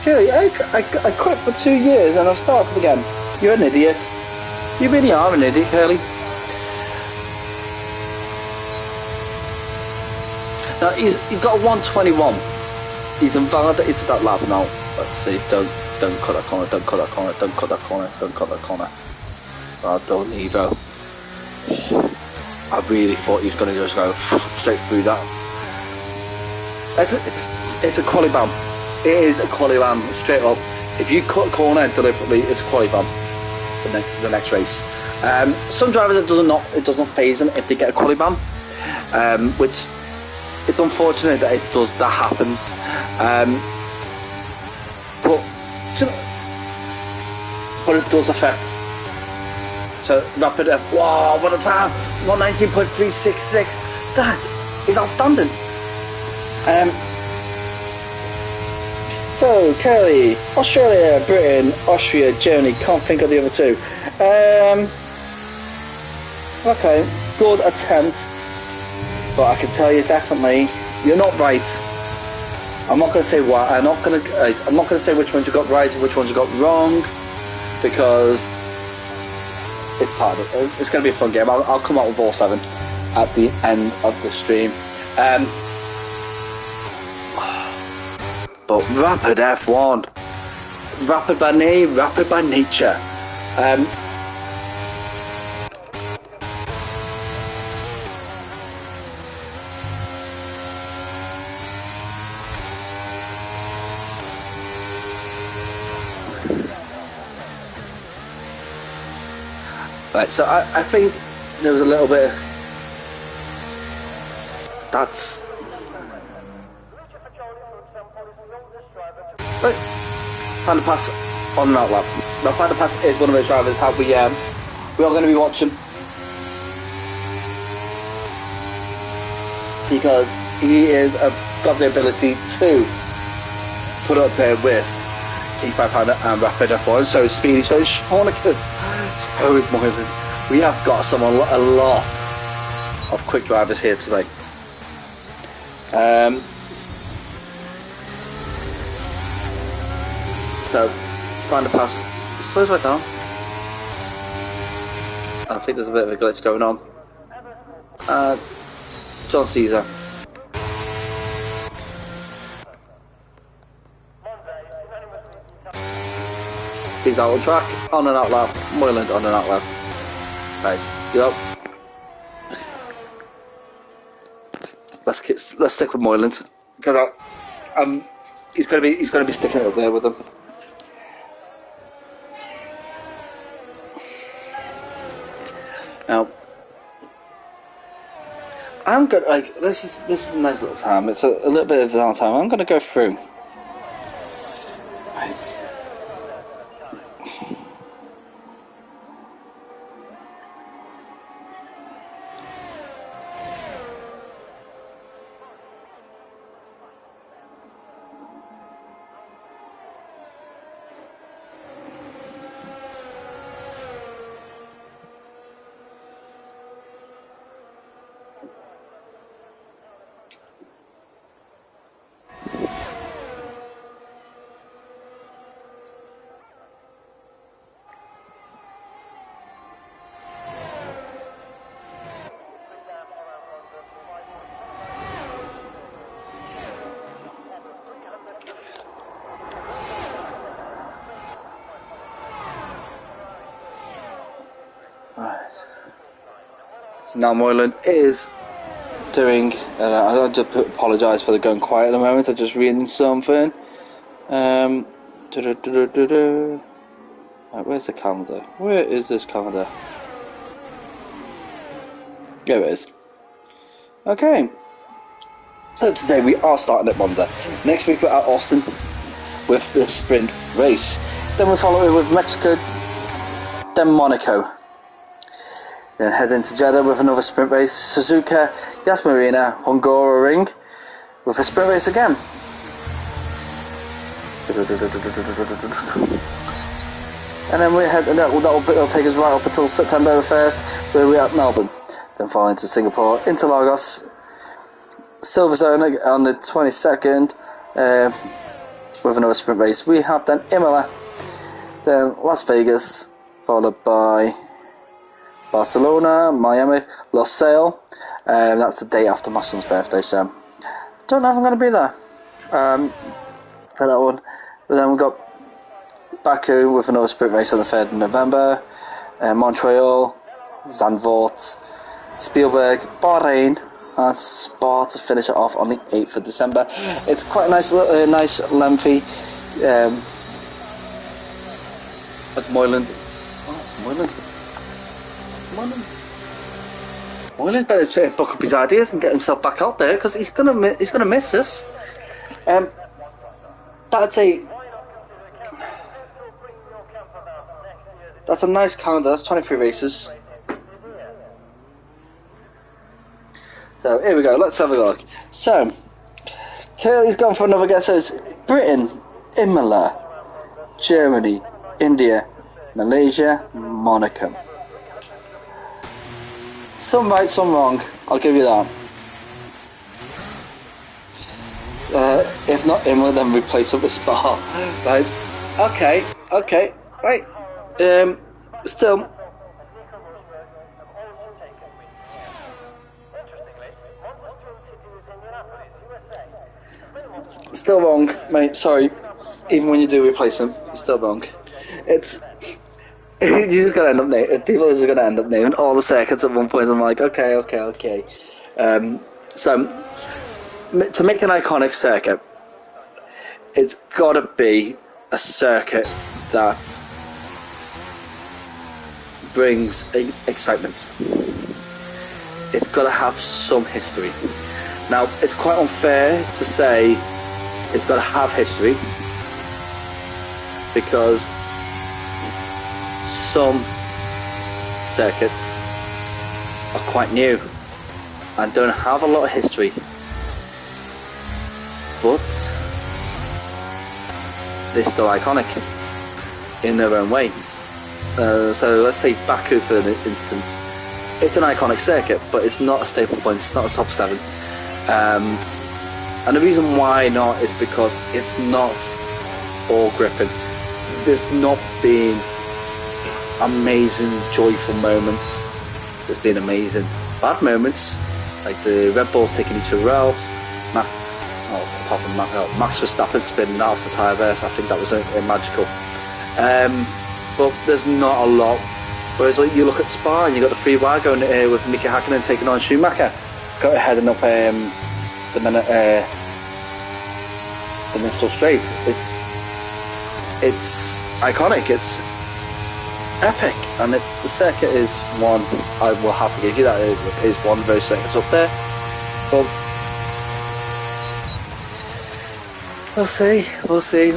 Curly, I quit for 2 years and I've started again. You're an idiot. You really are an idiot, Curly. Now he's got a 121. He's invalidated to that lap now. Let's see. Don't cut that corner. Don't cut that corner. Don't cut that corner. Don't cut that corner. Oh, don't Evo. I really thought he was going to just go straight through that. It's a quali bam. It is a quali bam straight up. If you cut corner deliberately, it's a quali bam. The next race. Some drivers it doesn't phase them if they get a quali bam, which it's unfortunate that happens. But it does affect. So rapid F. Wow, what a time! 119.366. That is outstanding. So Curly, Australia, Britain, Austria, Germany. Can't think of the other 2. Okay, good attempt, but I can tell you definitely you're not right. I'm not going to say why. I'm not going to say which ones you got right and which ones you got wrong, because it's part of it. It's going to be a fun game. I'll come out with all 7 at the end of the stream. But rapid F1, rapid by name, rapid by nature. Right, so I think there was a little bit. That's. Right, Find a Pass on and out lap. Now, Find a Pass is one of those drivers that we are going to be watching, because he is got the ability to put up there with King 500 and Rapid F1. So speedy, so Shaunicus, so is Moylan. We have got a lot of quick drivers here today. So, Find a Pass slows right down. I think there's a bit of a glitch going on. John Caesar. He's out on track, on and out lap. Moyland on and out lap. Right, yep. Let's stick with Moyland, because he's going to be sticking it up there with them. Now, I'm good. Like this is a nice little time. It's a little bit of downtime. I'm going to go through. Right. So now Moyland is doing. I just apologise for the going quiet at the moment. I'm just reading something. Right, where's the calendar? Where is this calendar? Here it is. Okay. So today we are starting at Monza. Next week we're at Austin with the sprint race. Then we'll follow it with Mexico, then Monaco. Then head into Jeddah with another sprint race. Suzuka, Yas Marina, Hungaroring with a sprint race again. And then we head, and that'll take us right up until September the 1st, where we're at Melbourne. Then flying to Singapore, into Lagos, Silverstone on the 22nd, with another sprint race. We have then Imola, then Las Vegas, followed by Barcelona, Miami, Losail. That's the day after my son's birthday, so don't know if I'm going to be there for that one. But then we've got Baku with another sprint race on the 3rd of November, Montreal, Zandvoort, Spielberg, Bahrain, and Spa to finish it off on the 8th of December. It's quite a nice lengthy. As Moyland. Moyland's better to book up his ideas and get himself back out there, because he's gonna miss us. That's a nice calendar. That's 23 races. So here we go. Let's have a look. So Curly's gone for another guess. So it's Britain, Imola, Germany, India, Malaysia, Monaco. Some right, some wrong. I'll give you that. If not Imola, then replace it with Spa. Right. Okay. Right. Still. Still wrong, mate. Sorry. Even when you do replace them, it's still wrong. It's. You're just gonna end up naming. People are just gonna end up naming all the circuits at one point. I'm like, okay. So, to make an iconic circuit, it's gotta be a circuit that brings excitement. It's gotta have some history. Now, it's quite unfair to say it's got to have history, because some circuits are quite new and don't have a lot of history, but they're still iconic in their own way. So let's say Baku for instance. It's an iconic circuit, but it's not a staple point, it's not a top 7. And the reason why not is because it's not all gripping. There's not been amazing, joyful moments. There's been amazing bad moments, like the Red Bulls taking each other out. Apart from Max Verstappen spinning off the tyre burst, I think that was magical. But there's not a lot. Whereas like you look at Spa and you got the free wide going with Mika Hakkinen taking on Schumacher, got heading up the Niftel Straight. It's iconic. It's epic, and the circuit is one. I will have to give you that. It is one of those circuits up there. But we'll see.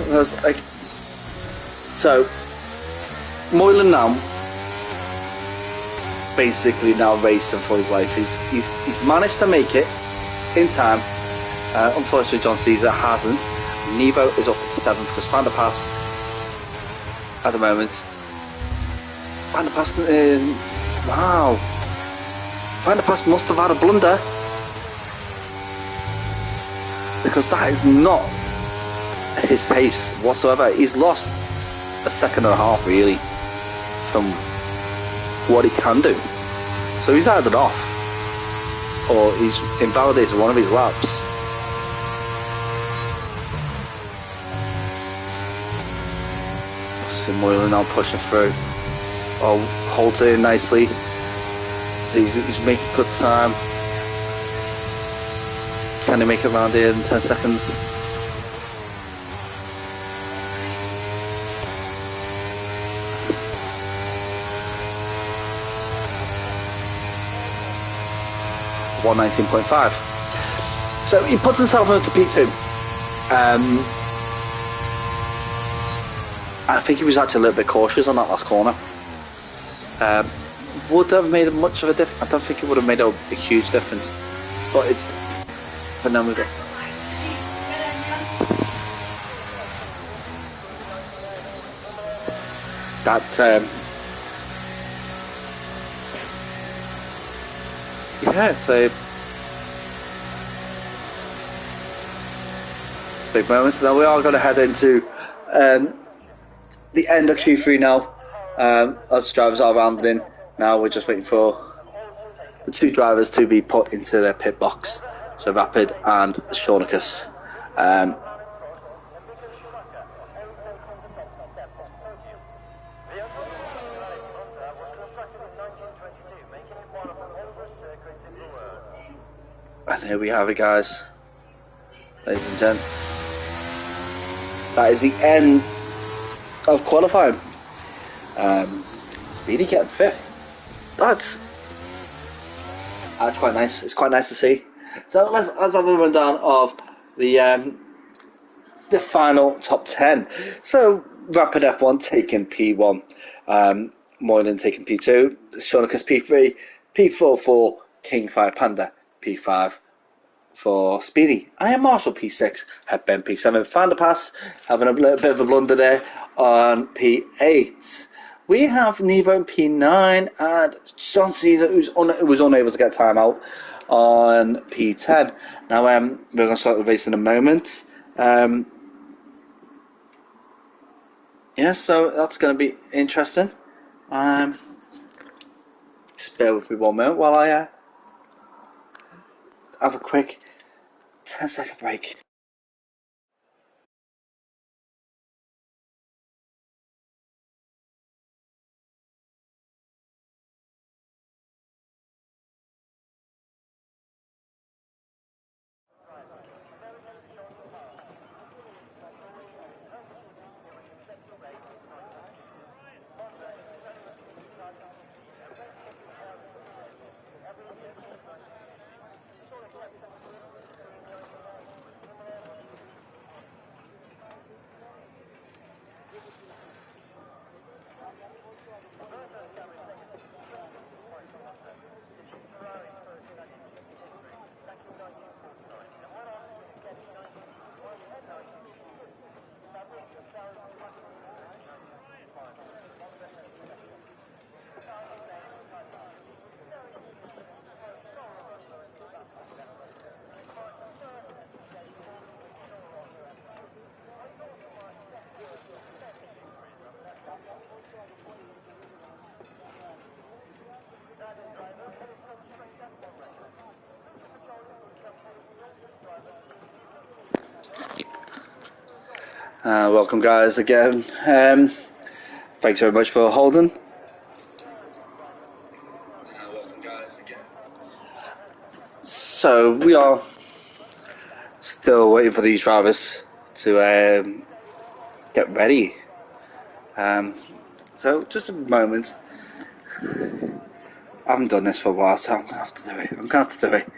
So Moyland now. Basically now racing for his life. He's managed to make it in time. Unfortunately, John Caesar hasn't. Nebo is up at 7th because Van der Pass at the moment. Van der Pass is wow. Van der Pass must have had a blunder, because that is not his pace whatsoever. He's lost a second and a half really from what he can do. So he's added off, or he's invalidated one of his laps. See Moylan now pushing through. Oh, holds it in nicely. So he's making good time. Can he make it around here in 10 seconds? .119.5. So he puts himself into P2. I think he was actually a little bit cautious on that last corner. Would have made much of a difference? I don't think it would have made a huge difference. But it's... But now we've got... That... yeah, so... It's a big moment. So now we are going to head into the end of Q3 now. Us drivers are rounded in. Now we're just waiting for the two drivers to be put into their pit box. So Rapid and Shaunicus. And here we have it, guys. Ladies and gents. That is the end of qualifying. Speedy getting 5th. That's quite nice. It's quite nice to see. So let's have a rundown of the final top 10. So Rapid F1 taking P1, Moylan taking P2, Shaunicus P3, P4 for King 5 Panda, P5 for Speedy. I am Marshall P6, had Ben P7. Vanderpass having a little bit of a blunder there on P8. We have Nevo P9 and Sean Caesar, who was unable to get time out on P10. Now we're going to start the race in a moment. Yeah, so that's going to be interesting. Just bear with me one moment while I have a quick 10-second break. Welcome, guys, again. Thanks very much for holding. Welcome, guys, again. So we are still waiting for these drivers to get ready. So just a moment. I haven't done this for a while, so I'm gonna have to do it.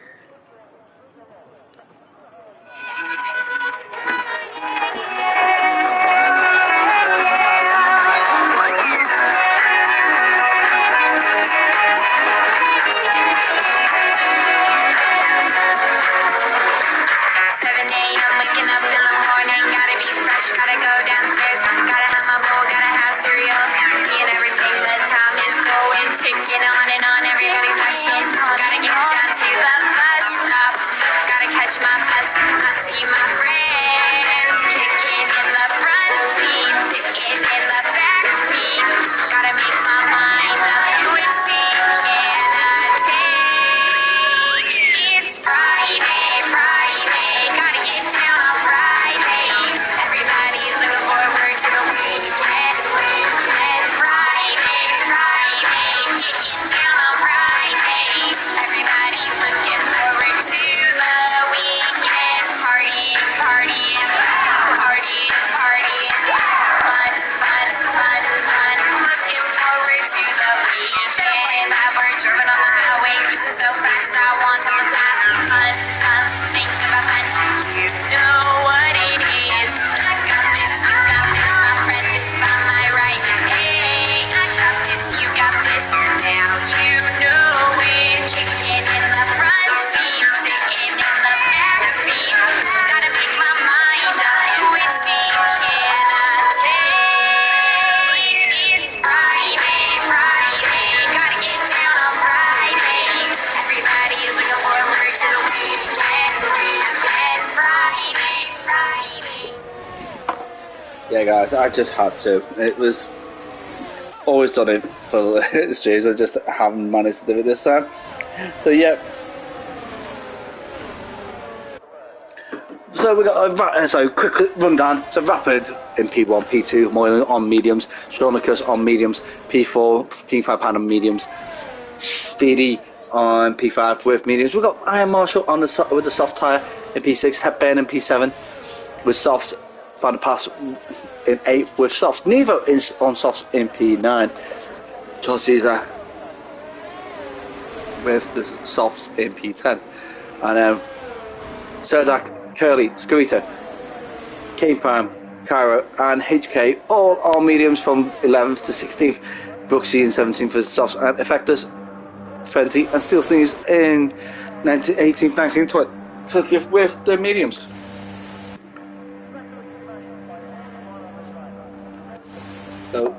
Yeah, guys, I just had to. It was always done it for the streams. I just haven't managed to do it this time. So yeah. So we got so quick rundown. So Rapid in P1, P2, Moylan on mediums, Stornicus on mediums, P4, P5 pan on mediums, Speedy on P5 with mediums. We've got Iron Marshall on with the soft tyre in P6, Hepburn in P7 with softs. Found a pass in 8 with softs. Neither is on softs in P9. John Caesar with the softs in P10. And Serdak, Curly, Skurita, Kane Prime, Cairo, and HK all on mediums from 11th to 16th. Brooksy in 17th for the softs, and Effectus 20, and Steel Sneeze in 18th, 19th, 20th with the mediums. So,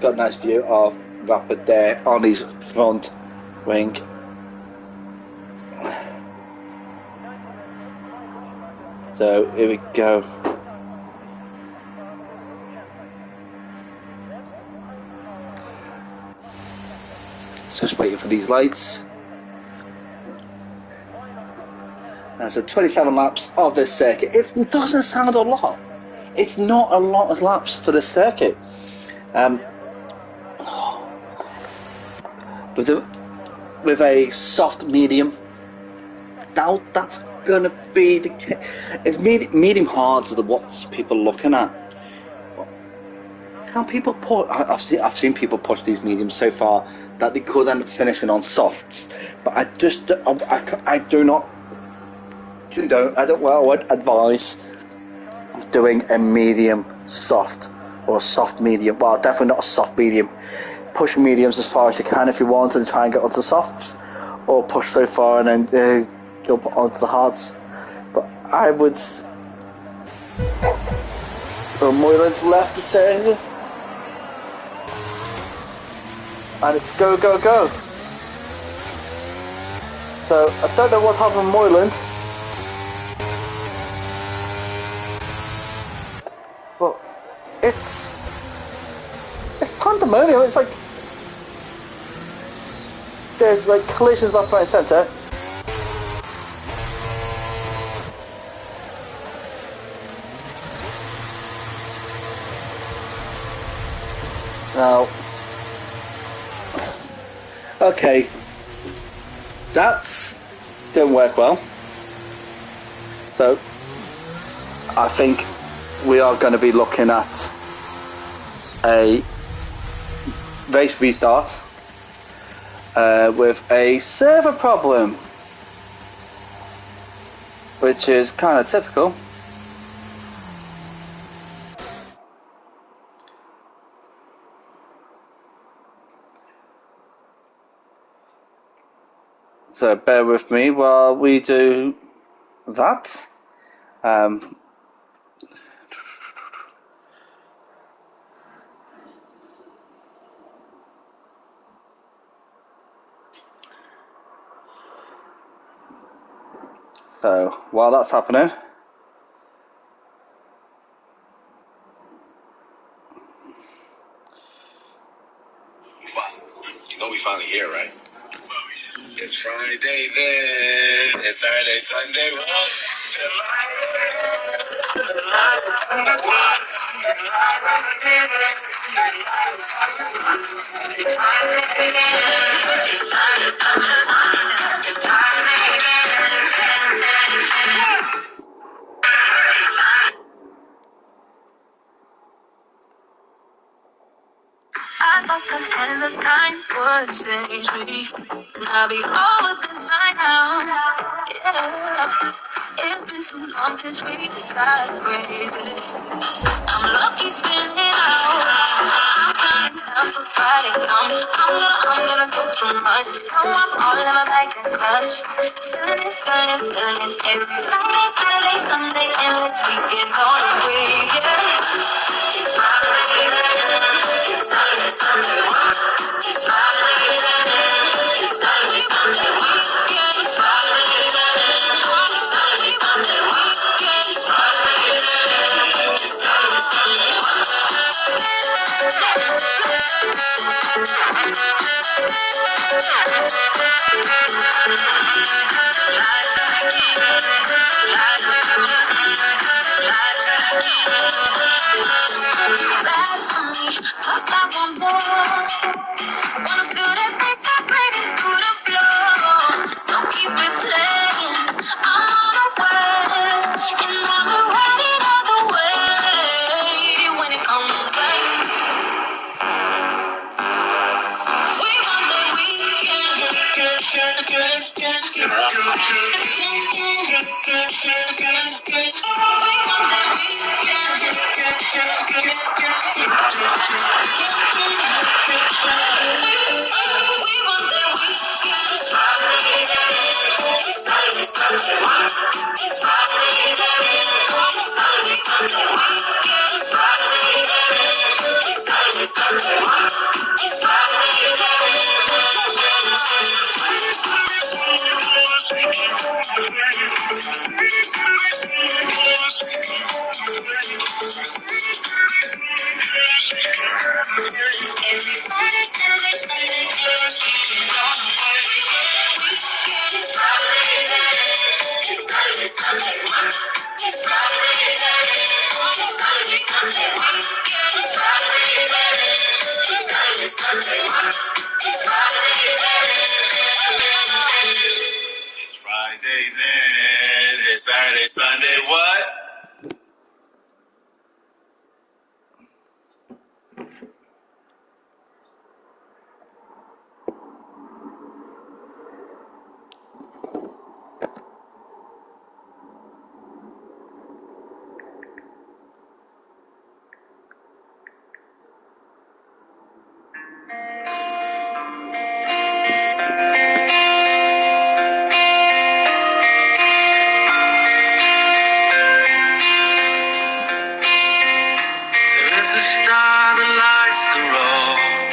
got a nice view of Rapid there on his front wing. So, here we go. Just waiting for these lights. And so 27 laps of this circuit. It doesn't sound a lot. It's not a lot of laps for this circuit. With a soft medium, that's gonna be the case. If medium hards are what people are looking at. Can people push? I've seen people push these mediums so far that they could end up finishing on softs, but I would advise doing a medium soft or a soft medium. Well, definitely not a soft medium. Push mediums as far as you can if you want and try and get onto softs, or push so far and then jump onto the hards. But I would. Moylan's left to say. And it's go, go, go. So, I don't know what's happened with Moyland. But it's pandemonium. It's like there's like collisions left, right, and centre. Now, okay, that didn't work well. So, I think we are going to be looking at a race restart with a server problem, which is kind of typical. So bear with me while we do that. So while that's happening, you know we finally here, right? It's Friday then, it's Saturday, Sunday. I thought the hands of time would change me, and I'll be over this by now. Yeah, it's been so long since we got crazy. I'm lucky spinning out. I'm counting down for Friday come. I'm gonna do too much. Now I'm all in my bag and clutch. Feeling it, feeling it every Friday, Saturday, Sunday, and let's weekend all the way. Yeah, it's Friday then. It's Saturday, Sunday. It's Friday then. It's Saturday, Sunday. Yeah, it's Friday then. It's Saturday, Sunday. Yeah, it's Friday then. Wanna feel that bass vibrating through the floor. So keep it playing. I'm on the way, and I'm riding all the way. When it comes back, we want the weekend. We want that we want that weekend. It's Friday, it's Saturday, Sunday, it's Friday, it's Saturday, Sunday, weekend. It's Friday, it's Saturday, Sunday, it's It's Friday then. It's Saturday, Sunday, what? If the star that lights the road,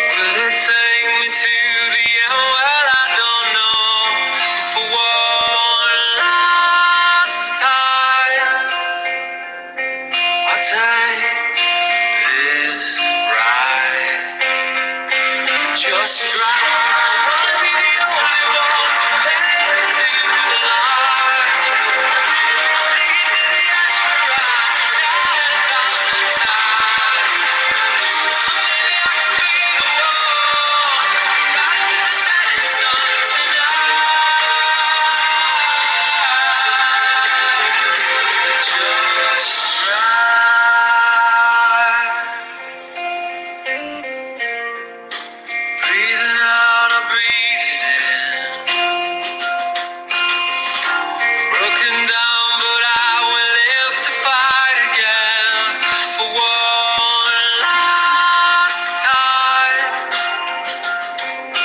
will it take me to the end? Well, I don't know. For one last time, I'll take this ride. Just drive. I wanna be the only one to make it to the light. Breathing out, I'm breathing in. Broken down, but I will live to fight again. For one last time,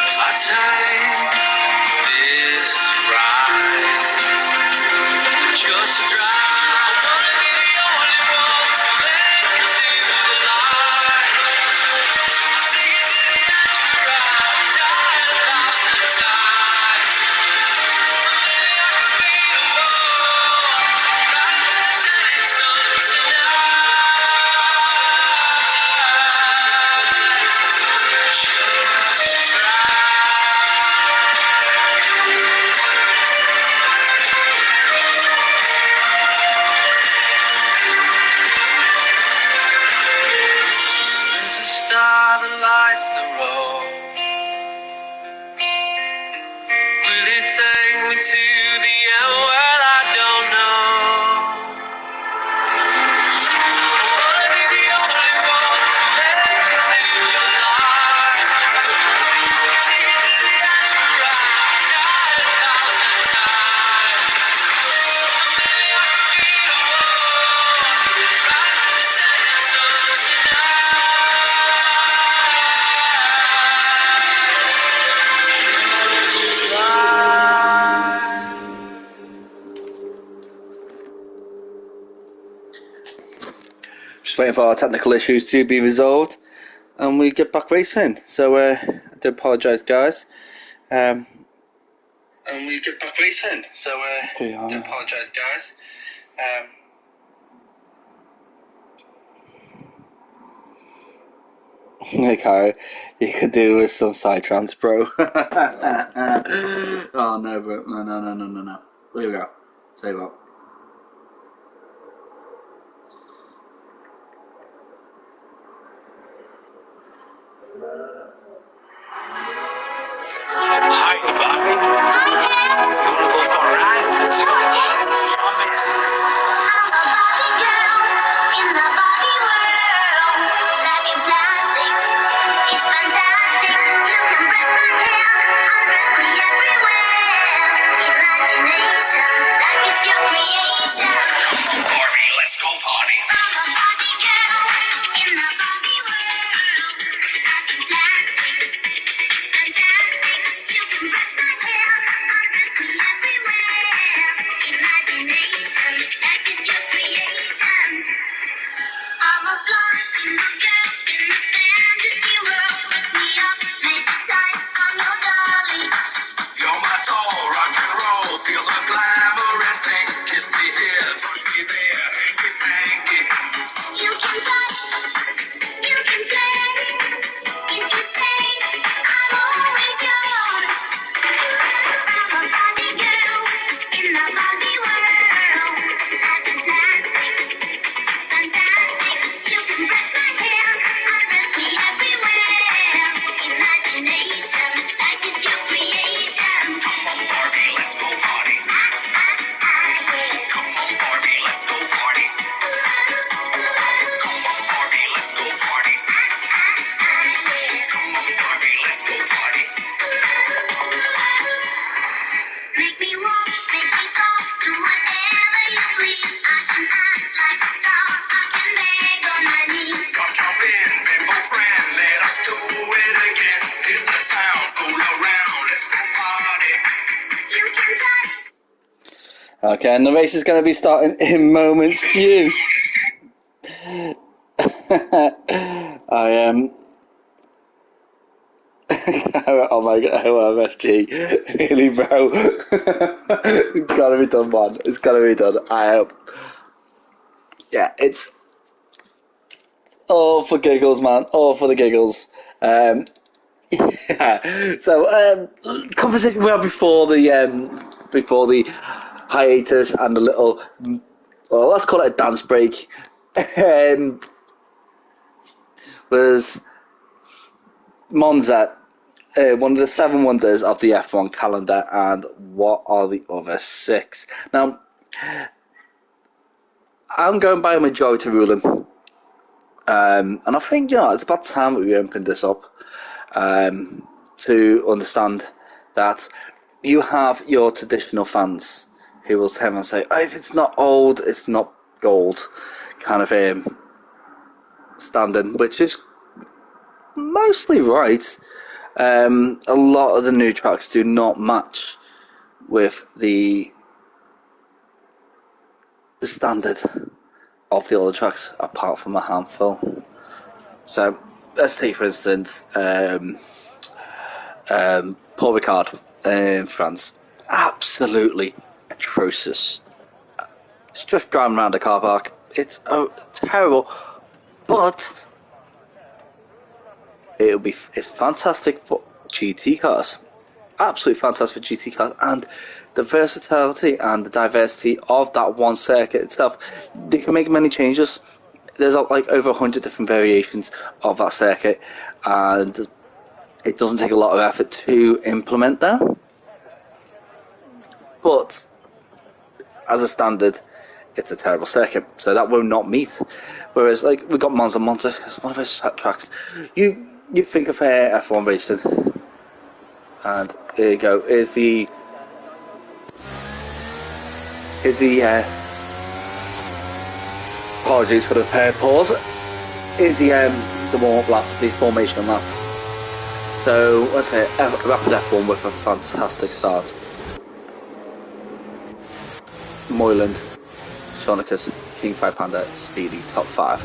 I take this ride. Just drive. I wanna be the only one to make it to the light. Take it to the edge where I die 1,000 times. Maybe I could be the one riding the setting sun There's a star that lights the road. Will it take me to the end? Well, I don't know. I wanna be the only one to make it to the light. Take it to the edge where I die 1,000 times. Maybe I could be the one riding the setting sun Just waiting for our technical issues to be resolved, and we get back racing. So I do apologise, guys. And we get back racing. So I do apologise, guys. Okay, you could do with some psytrance, bro. Oh no, bro. No. Here we go. Say what? Hi, Bobby. You wanna go for a ride? Jump in. I'm a Barbie girl in the Barbie world. Life in plastic, it's fantastic. You can brush my hair, undress me everywhere. Imagination, life is your creation. Barbie, let's go party. I'm a Barbie girl in the Barbie world. Life in plastic, it's fantastic. You can brush my hair, undress me everywhere. Imagination, life is your creation. I'm a flying girl in a fantasy world. Wake me up, make me time, I'm your dolly. You're my doll, rock and roll. Feel the glamour and pink. Kiss me here, touch me there. Hanky panky. You can touch, you can play. If you say, I'm always yours. I'm a Barbie girl in the Barbie world. Life is plastic, fantastic. You can brush my hair, undress me everywhere. Imagination, life is your creation. Barbie, let's go party. Yeah. Come on, Barbie, let's go party. Come on, Barbie, let's go party. Yeah. Come on, Barbie, let's go party. Make me walk, make me talk, do whatever you please. I can act like a star, I can beg on my knees. Come jump in, bimbo friend. Let us do it again. Hit the town, fool around. Let's go party. You can touch. Okay, and the race is going to be starting in moments few. I am. Oh my god, OMFG. Really, bro. It's gotta be done, man. It's gotta be done. I hope. Yeah, it's all for giggles, man. All for the giggles. Yeah. So, conversation we had before the hiatus and the little, well, let's call it a dance break. Was Monza, one of the 7 wonders of the F1 calendar, and what are the other 6? Now, I'm going by a majority ruling, and I think, it's about time that we opened this up, to understand that you have your traditional fans who will come and say, oh, if it's not old, it's not gold, kind of standing, which is mostly right. A lot of the new tracks do not match with the standard of the older tracks, apart from a handful. So let's take, for instance, Paul Ricard in France. Absolutely atrocious. It's just driving around a car park. It's terrible, but it's fantastic for GT cars. Absolutely fantastic for GT cars, and the versatility and the diversity of that one circuit itself. They can make many changes. There's like over 100 different variations of that circuit, and it doesn't take a lot of effort to implement them. But as a standard, it's a terrible circuit, so that will not meet. Whereas, like, we've got Monza. Monza is one of those tracks. You think of F1 racing, and here you go. Here's the apologies for the pause. Here's the warm-up lap, the formation lap. So let's say rapid F1 with a fantastic start. Moyland, Shonicus, King 5 Panda, Speedy, top 5.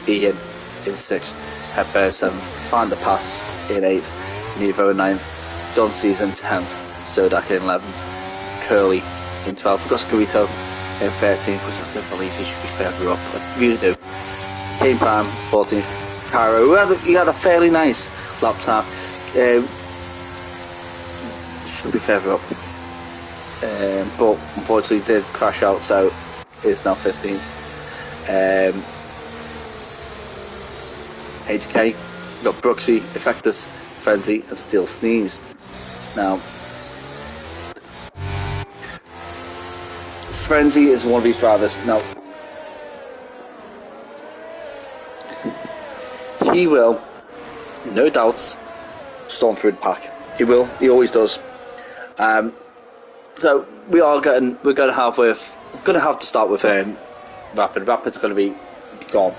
Ian in 6th, Hepburn 7th, Find the Pass in 8th, Nevo in 9th, John Season 10th, Sodak in 11th, Curly in 12th, Goscarito in 13th, which I don't believe he should be further up, I really do. Kane Prime 14th, Cairo. He had a fairly nice lap time. Should be further up. But unfortunately did crash out, so it's now 15th. HK, got Brooksy, Effectus, Frenzy, and Steel Sneeze. Now, Frenzy is one of these drivers. Now, he will, no doubts, storm through the pack. He will. He always does. So we're going to have to start with Rapid. Rapid's going to be gone.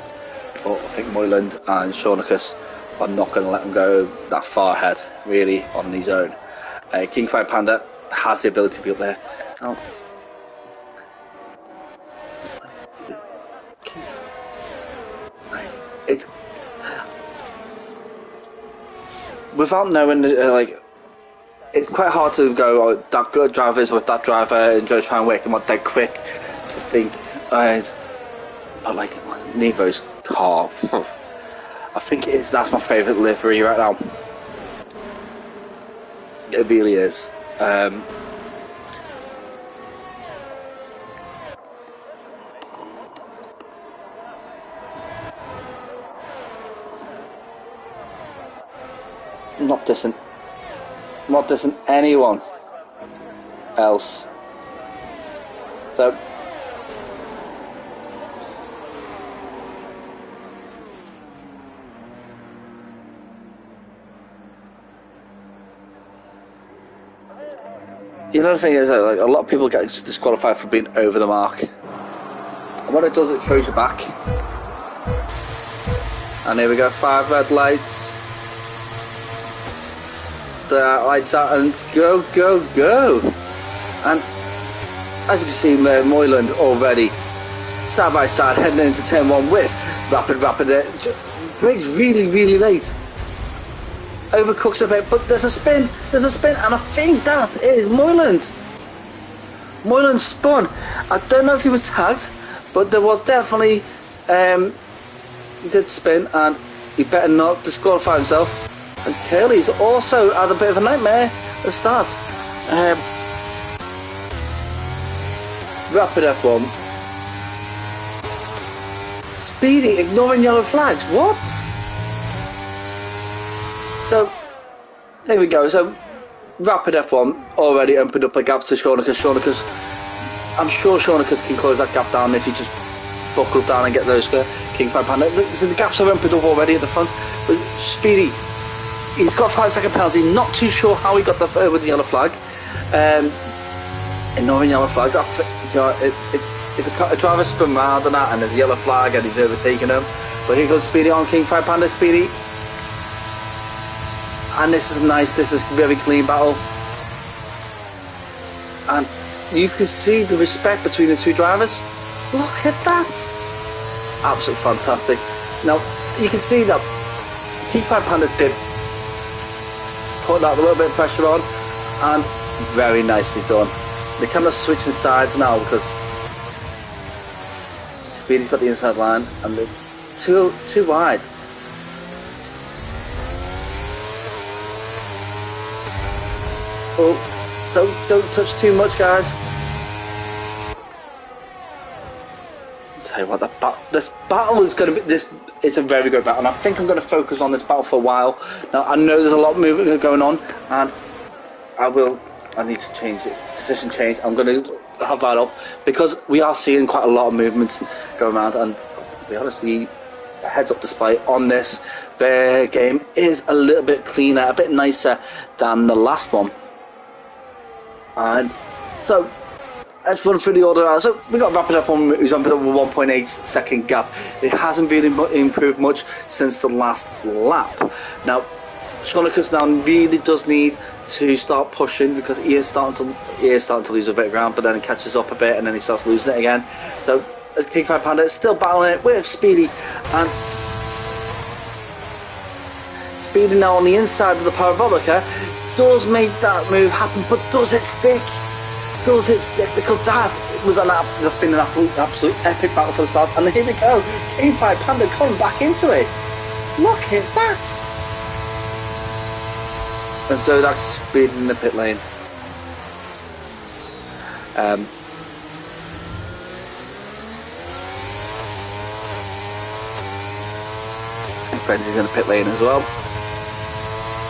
But I think Moyland and Shaunicus are not going to let him go that far ahead, really, on his own. King Fried Panda has the ability to be up there. Now, it's without knowing, it's quite hard to go, oh, that good driver is with that driver and go try and wake them up dead quick. To think, but like Nevo's car, I think that's my favourite livery right now. It really is. Not dissing anyone else. So the other thing is that a lot of people get disqualified for being over the mark, and what it does, it throws you back. And here we go, 5 red lights. The lights out and go. And as you can see, Moyland already side by side heading into turn 1 with Rapid. Brakes really late. Overcooks a bit, but there's a spin, and I think that is Moyland. Moyland spun. I don't know if he was tagged, but there was definitely he did spin, and he better not disqualify himself. And Curly's also had a bit of a nightmare at the start. Rapid F1. Speedy ignoring yellow flags. What? So, there we go. So, Rapid F1 already opened up a gap to Shaunicus. I'm sure Shaunicus can close that gap down if he just buckles down and get those King 5 Panda. So the gaps are opened up already at the front. But Speedy, he's got a 5-second penalty. Not too sure how he got the with the yellow flag. Ignoring yellow flags. If a driver spun round and that, and there's a yellow flag and he's overtaking him, but here goes Speedy on King 5 Panda. Speedy, and this is nice. This is a very clean battle, and you can see the respect between the two drivers. Look at that! Absolutely fantastic. Now you can see that King 5 Panda did put that a little bit of pressure on, and very nicely done. They're kind of switching sides now because Speedy's got the inside line and it's too wide. Oh, don't touch too much, guys. I'll tell you what, this battle is going to be it's a very good battle, and I think I'm going to focus on this battle for a while. Now I know there's a lot of movement going on, and I need to change this position change. I'm going to have that up because we are seeing quite a lot of movement going around, and to be honest, the heads-up display on this game is a little bit cleaner, a bit nicer than the last one. And so let's run through the order. So we got Rapid F1 who's ramped up with 1.8 second gap. It hasn't really improved much since the last lap. Now Shaunicus now really does need to start pushing because he is starting to lose a bit of ground, but then it catches up a bit and then he starts losing it again. So King 5 Panda is still battling it with Speedy, and Speedy now on the inside of the Parabolica does make that move happen, but does it stick? Because that's been an absolute epic battle for the start, and here we go, King 5 Panda coming back into it. Look at that! And Zodak's speeding in the pit lane. Frenzy's in the pit lane as well.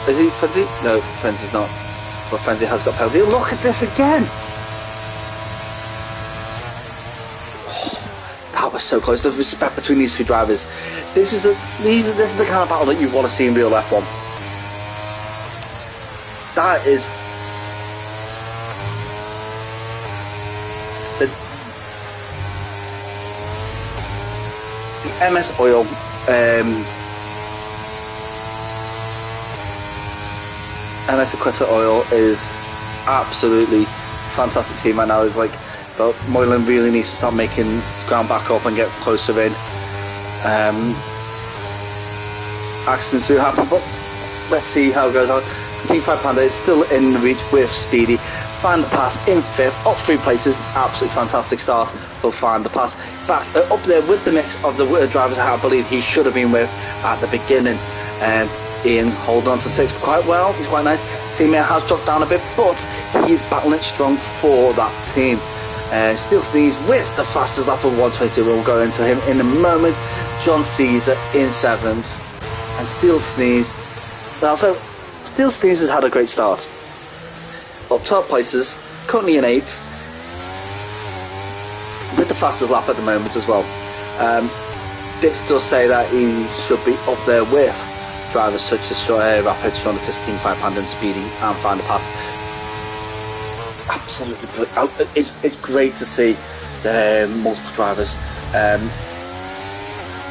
Is he Frenzy? No, Frenzy's not. But Frenzy has got penalty. Look at this again! That was so close. The respect between these two drivers. This is the kind of battle that you want to see in real F1. That is the MS Oil. MS Equator Oil is absolutely fantastic team right now. It's like, but Moylan really needs to start making ground back up and get closer in. Accidents do happen, but let's see how it goes on. King 5 Panda is still in the reach with Speedy. Find the pass in 5th, up 3 places. Absolutely fantastic start for Find the Pass. Back up there with the mix of the drivers I believe he should have been with at the beginning. Ian hold on to 6th quite well. He's quite nice. His teammate has dropped down a bit, but he's battling strong for that team. Still Sneeze with the fastest lap of 120. We'll go into him in a moment. John Caesar in 7th. And Steel Sneeze. Also, Steel Sneeze has had a great start. Up 12 places, currently in 8th. With the fastest lap at the moment as well. This does say that he should be up there with drivers such as Rapid, Shonicus, King 5 Panda and Speedy and Find the Pass. Absolutely brilliant. It's great to see multiple drivers.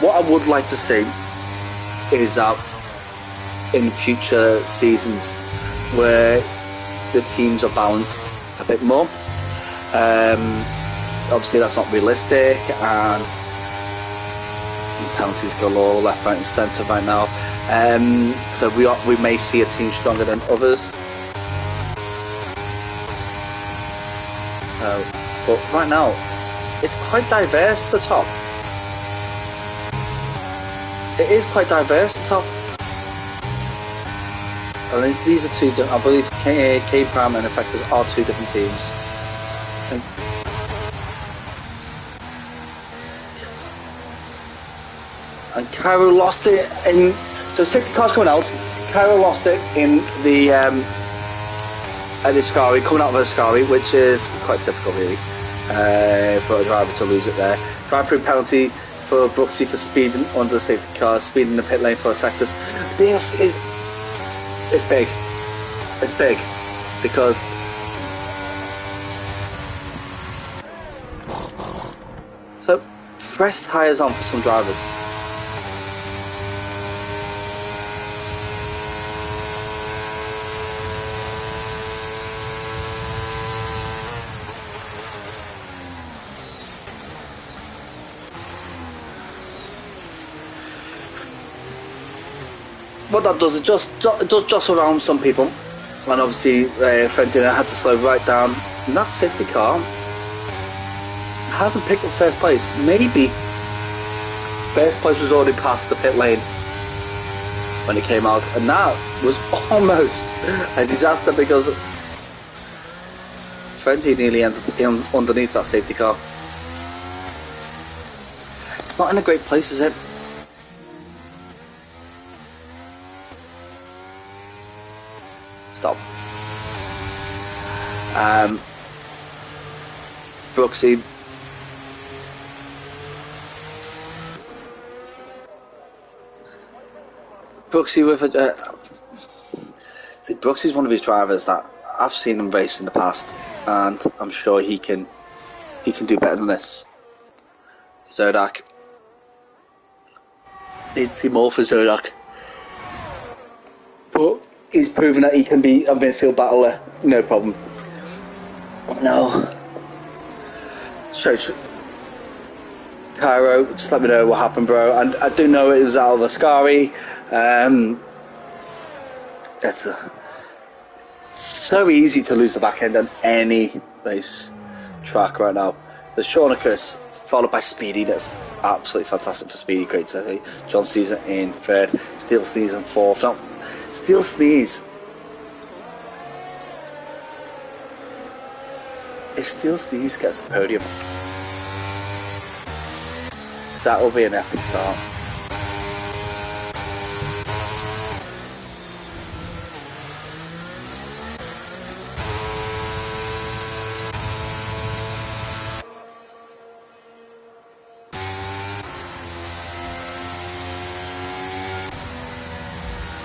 What I would like to see is that in future seasons where the teams are balanced a bit more. Obviously that's not realistic, and penalties galore left, right and centre right now. So we may see a team stronger than others. But right now, it's quite diverse at the top. It is quite diverse at the top. And these are two, I believe K-Pram and Effectors are 2 different teams. And Cairo lost it in, so safety cars coming out, Cairo lost it in the Ascari, coming out of Ascari, which is quite typical really, for a driver to lose it there. Drive-through penalty for Brooksy for speeding under the safety car, speeding in the pit lane for Effectors. This is, it's big, because so fresh tyres on for some drivers. What that does, it does jostle around some people, and obviously Frentina had to slow right down, and that's a safety car. Hasn't picked up first place. Maybe first place was already past the pit lane when it came out, and that was almost a disaster because Frenzy nearly ended underneath that safety car. It's not in a great place, is it? Stop. Brooksy. Brooksy with a. See, Brooksy's one of his drivers that I've seen him race in the past, and I'm sure he can do better than this. Zodak. Need to see more for Zodak. But he's proven that he can be a midfield battler, no problem. No. So, Cairo, just let me know what happened, bro. And I do know it was out of Ascari. It's so easy to lose the back end on any race track right now. The Shonicus followed by Speedy, that's absolutely fantastic for speedy crates. I think John Cena in third, Steel Sneeze in fourth. No, Steel Sneeze. If Steel Sneeze gets a podium, that will be an epic start.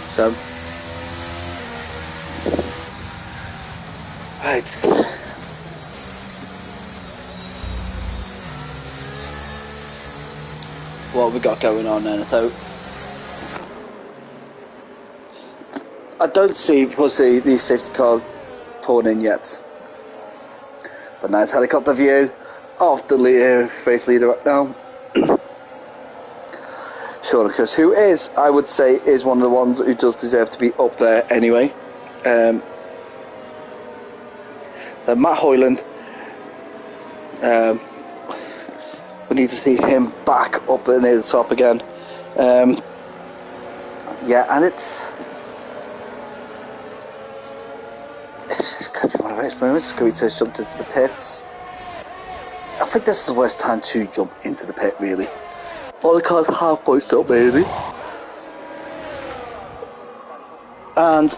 So, right. What have we got going on then? So, I don't see Pussy the safety car pulling in yet. But nice helicopter view of the race leader right now. Shornicus, who is, I would say, is one of the ones who does deserve to be up there anyway. Then Matt Hoyland, we need to see him back up near the top again. Yeah, and it's going to be one of those moments. Garita jumped into the pits. I think this is the worst time to jump into the pit, really. All the cars have pushed up, maybe. And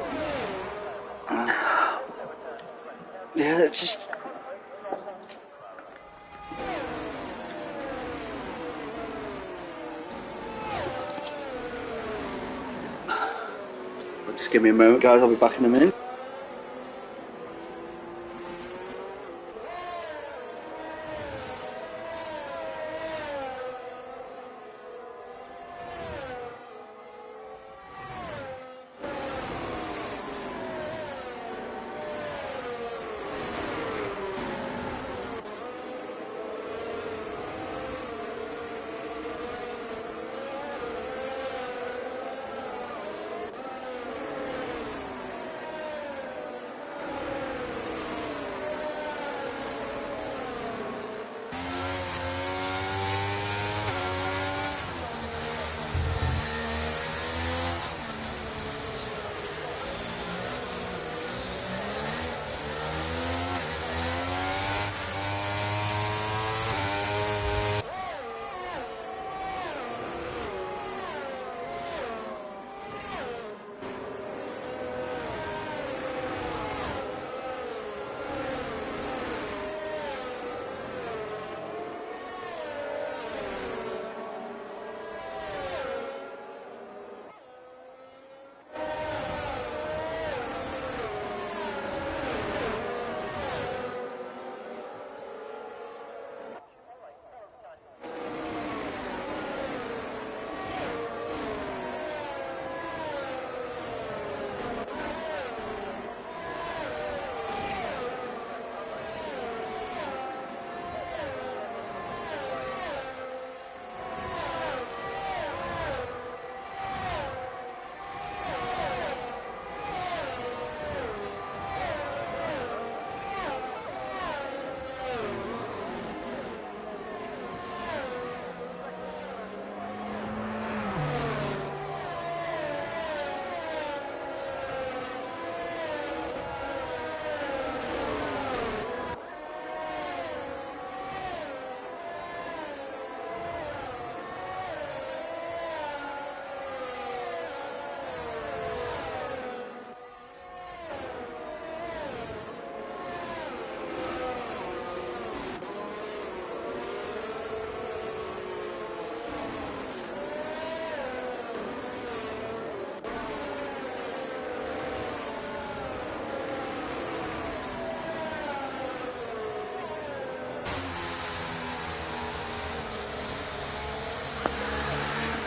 yeah, it's just just give me a moment, guys. I'll be back in a minute.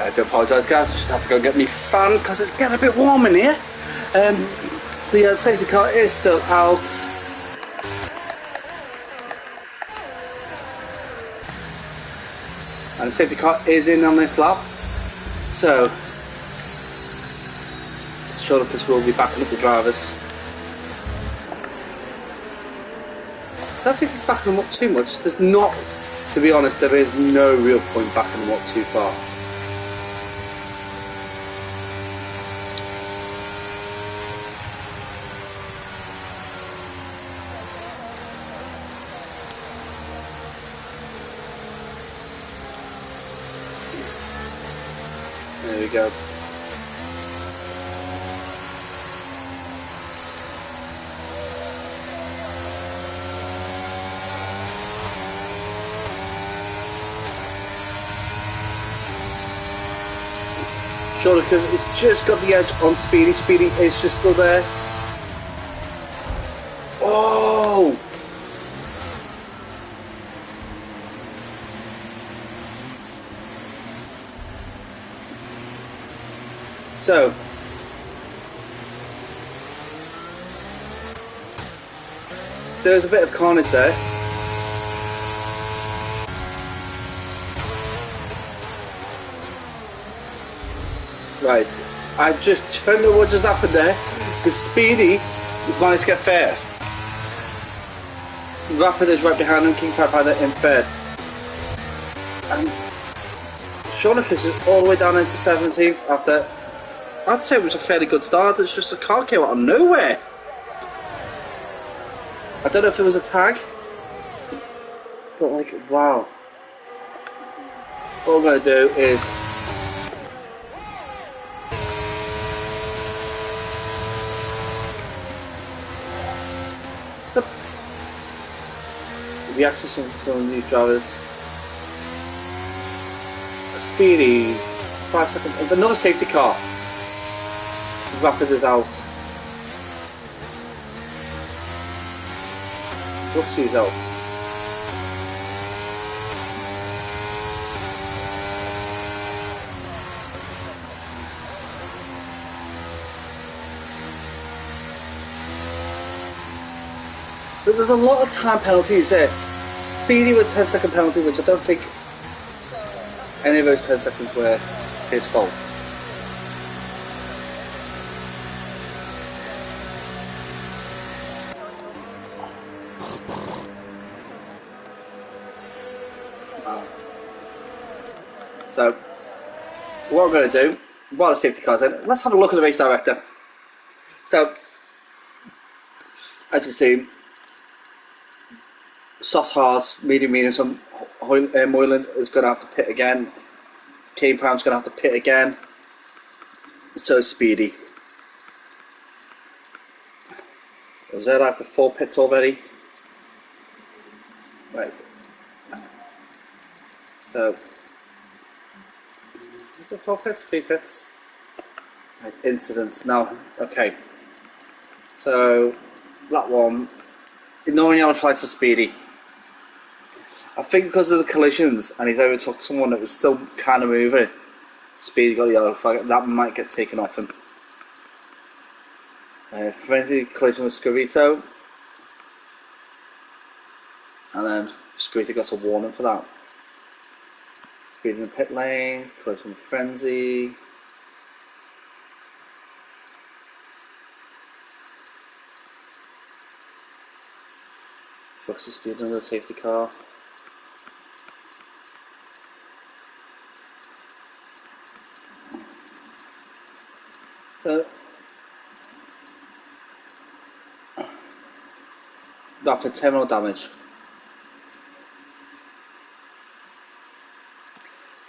I do apologise, guys. I just have to go get me fan because it's getting a bit warm in here. So yeah, the safety car is still out. And the safety car is in on this lap. So Shortcuts will be backing up the drivers. I don't think he's backing them up too much. There's not to be honest, there is no real point backing them up too far. There we go. Surely, because it's just got the edge on Speedy. Speedy is just still there. Oh! So, there's a bit of carnage there. Right, I just don't know what just happened there, because Speedy has managed to get first. Rapid is right behind him, King Firefighter in third. And Shaunicus is all the way down into 17th after, I'd say it was a fairly good start. It's just a car came out of nowhere. I don't know if it was a tag, but like, wow. All I'm going to do is reactions from some of these drivers. Speedy, 5 seconds. There's another safety car. Rapid is out. Brooksy is out. So there's a lot of time penalties there. Speedy with 10-second penalty, which I don't think any of those 10 seconds were his fault. Wow. So what we're going to do, while the safety car's in, let's have a look at the race director. So as you can see, soft hard, medium, some Moyland is going to have to pit again. Kane Palm's going to have to pit again. So Speedy. Was there like 4 pits already? Right. So, is it 4 pits? 3 pits? Right, incidents. Now, okay. So, that one, no yellow flag for Speedy. I think because of the collisions and he's overtook someone that was still kind of moving, Speedy got a yellow flag. That might get taken off him. Frenzy collision with Scarito. And then Scarito got a warning for that. Speed in the pit lane, collision with Frenzy. Looks to speed under the safety car. So rapid terminal damage.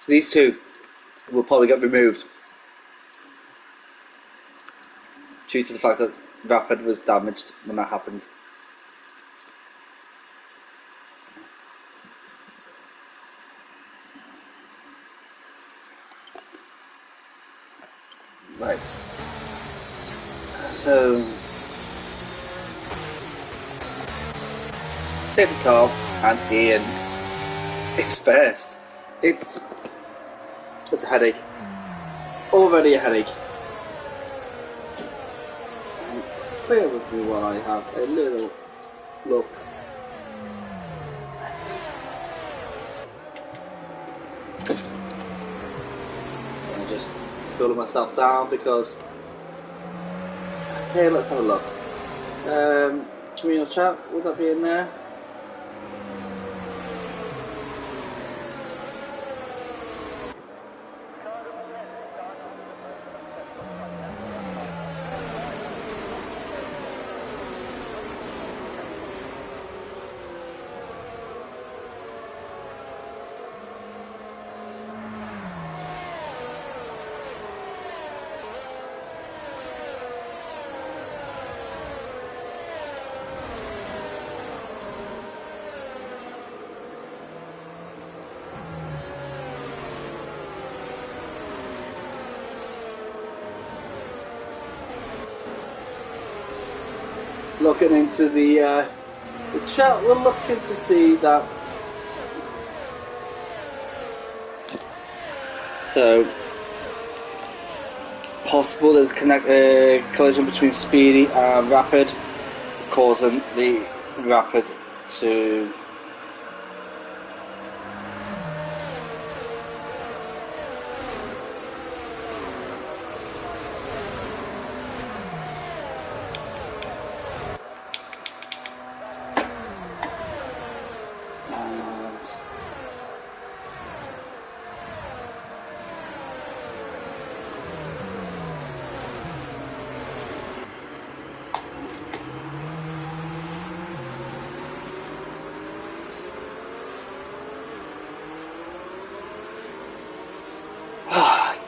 So these two will probably get removed due to the fact that Rapid was damaged when that happened. Right. So safety car and Ian. It's first. It's a headache. Already a headache. Bear with me while I have a little look. I'm just cooling myself down because. Okay, let's have a look. Communal chat, would that be in there? looking into the chat, we're looking to see that. So, possible there's a collision between Speedy and Rapid, causing the Rapid to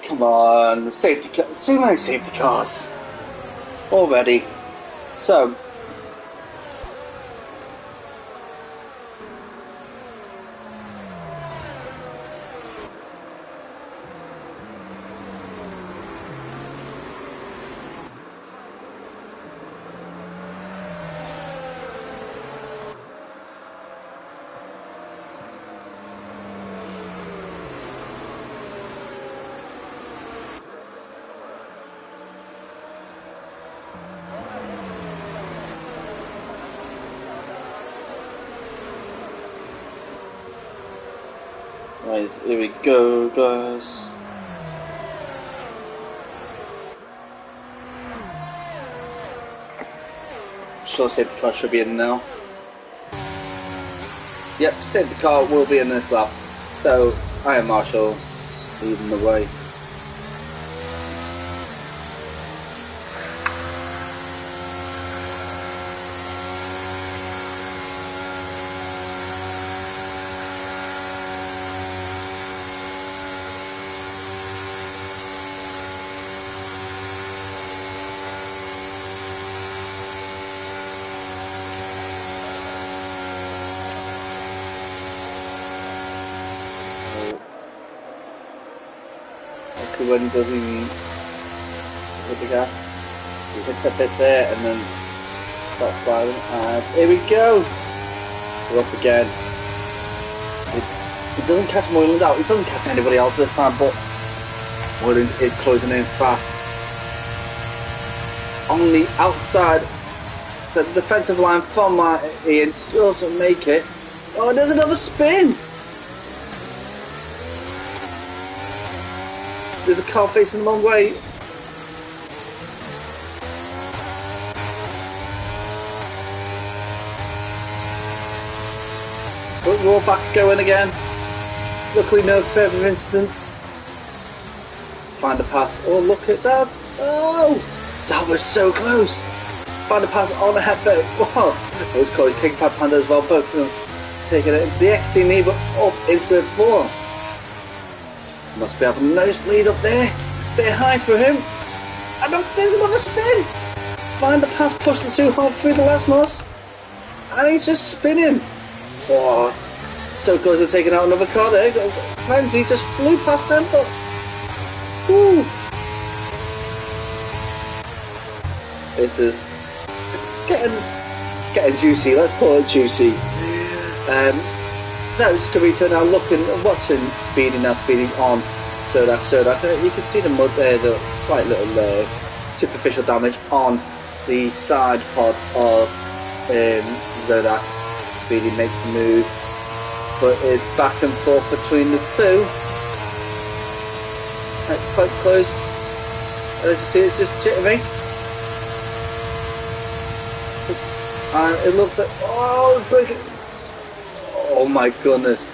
come on, safety car. So many safety cars already. So, right, here we go, guys. Sure, safety car should be in now. Yep, safety car will be in this lap. So, I am Marshall, leading the way. See when does he hit the gas? He hits a bit there and then starts sliding, and here we go! We're up again. See, he doesn't catch Moyland out, he doesn't catch anybody else this time, but Moyland is closing in fast. On the outside, so the defensive line from Ian doesn't make it. Oh, there's another spin! There's a car facing the wrong way. But we're all back going again. Luckily no further incidents. Find a pass. Oh, look at that. Oh, that was so close. Find a pass on a headbutt. Wow, that was close. King Fat Panda as well. Both of them taking it into the XT knee, but up into 4. Must be having a nosebleed up there. Bit high for him. And there's another spin. Find the pass, pushed it too hard through the last moss. And he's just spinning. Oh, so close to taking out another car there. Frenzy just flew past them, but whoo. It's getting juicy. Let's call it juicy. So Scarito now watching Speedy on Sodak. You can see the mud there, the slight little superficial damage on the side pod of Zodak. Speedy makes the move, but it's back and forth between the two. It's quite close. As you see, it's just jittery. And it looks like, oh, it's breaking. Oh my goodness,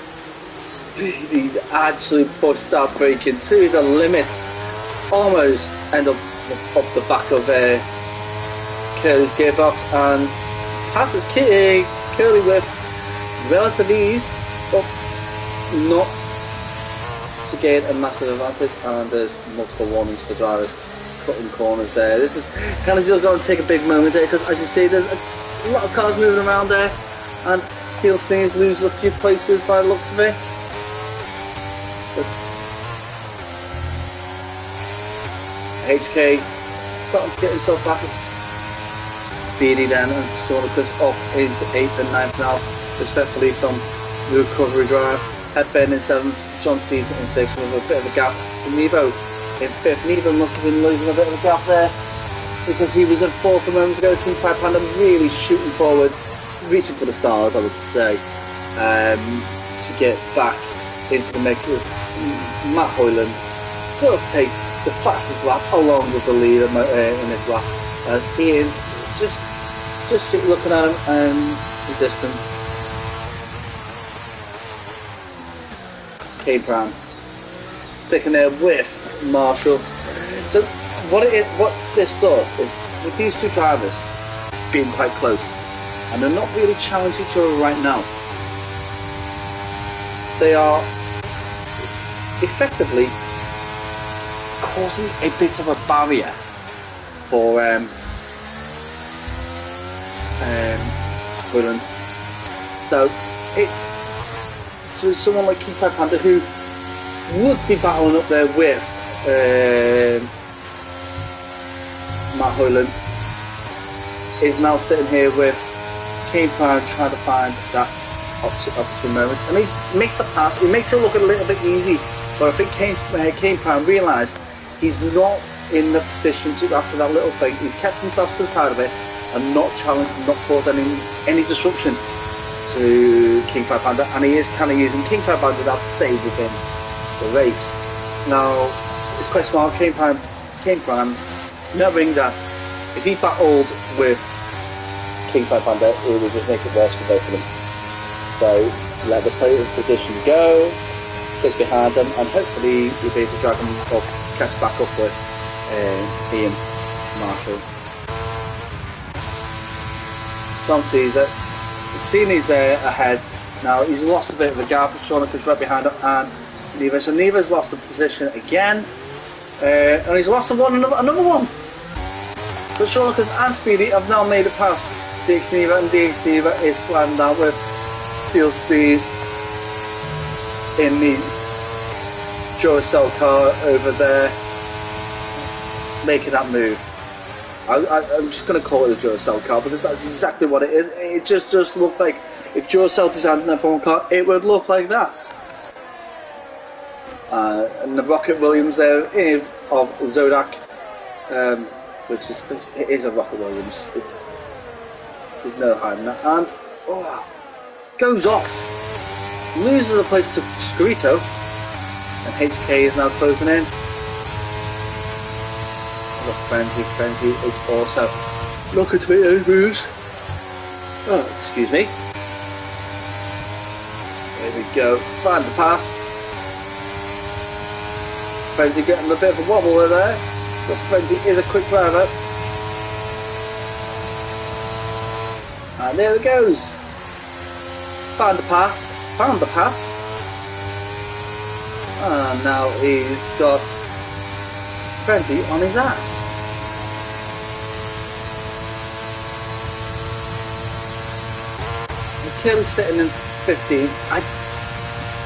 Speedy's actually pushed that braking to the limit. Almost end up the back of Curly's gearbox and passes Curly with relative ease, but not to gain a massive advantage. And there's multiple warnings for drivers cutting corners there. This is kind of still going to take a big moment there, because as you see, there's a lot of cars moving around there. And Steel Sneeze loses a few places by the looks of it. But HK starting to get himself back. Speedy then and Scornicus up into 8th and 9th now, respectfully from the recovery drive. Hepburn in 7th, John Caesar in 6th with a bit of a gap to Nevo in 5th. Nevo must have been losing a bit of a gap there because he was at 4th a moment ago. King Fire Panda really shooting forward, reaching for the stars, I would say, to get back into the mixes. Matt Hoyland does take the fastest lap along with the lead in this lap, as Ian just looking at him and the distance. Kane Brown sticking there with Marshall. So what this does is, with these two drivers being quite close and they're not really challenging each other right now, they are effectively causing a bit of a barrier for Hoyland. So someone like King Fire Panda, who would be battling up there with Matt Hoyland, is now sitting here with King Prime trying to find that opportune moment, and he makes a pass. He makes it look a little bit easy, but I think King Prime realised he's not in the position to, after that little thing, he's kept himself to the side of it and not caused any disruption to King Fire Panda, and he is kind of using King Fire Panda that stay within the race. Now, it's quite smart, King Prime, knowing that if he battled with King Fire Panda, it would just make it worse for both of them. So, let the player position go, stick behind them, and hopefully you'll be able to drag them up to catch back up with Ian Marshall. John Caesar, seeing he's there ahead now, he's lost a bit of a gap. Shaunaker's right behind him, and Neves. So Neves lost a position again, and he's lost another one. But Shaunaker's and Speedy have now made it past DX Neva, and DX Neva is sliding down with Steel Steez in the Duracell car over there, making that move. I'm just going to call it a Duracell car because that's exactly what it is. It just looks like, if Duracell designed an F1 car, it would look like that. And the Rocket Williams there of Zodak, which is a Rocket Williams. There's no hiding that. And goes off, loses a place to Scarito, and HK is now closing in. Frenzy is also look at me moves. Oh, excuse me. There we go. Find the pass. Frenzy getting a bit of a wobble there, but Frenzy is a quick driver. And there it goes. Found the pass. And now he's got Frenzy on his ass. Kelly's sitting in 15th.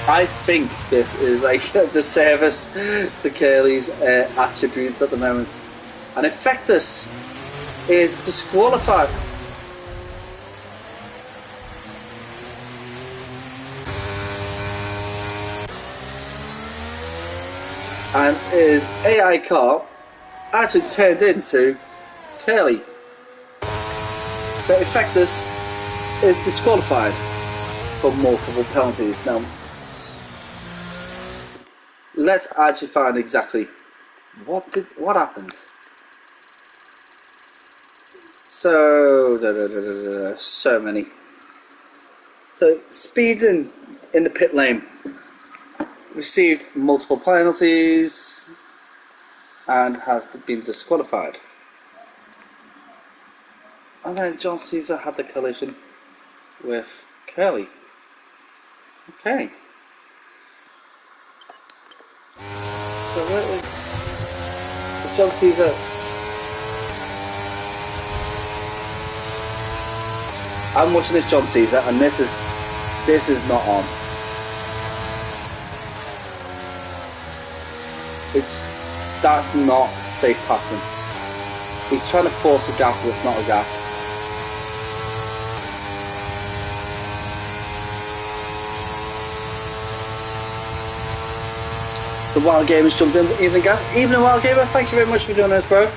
I think this is like a disservice to Curly's attributes at the moment. And Effectus is disqualified. And his AI car actually turned into Curly. So Effectus is disqualified for multiple penalties. Now, let's actually find exactly what happened. So, so many. So, speeding in the pit lane received multiple penalties and has been disqualified. And then John Caesar had the collision with Curly. Okay. So John Caesar I'm watching this John Caesar, and this is not on. That's not safe passing. He's trying to force a gap, but it's not a gap. The Wild Gamers jumped in, Evening Gas. Evening Wild Gamer, thank you very much for doing this, bro.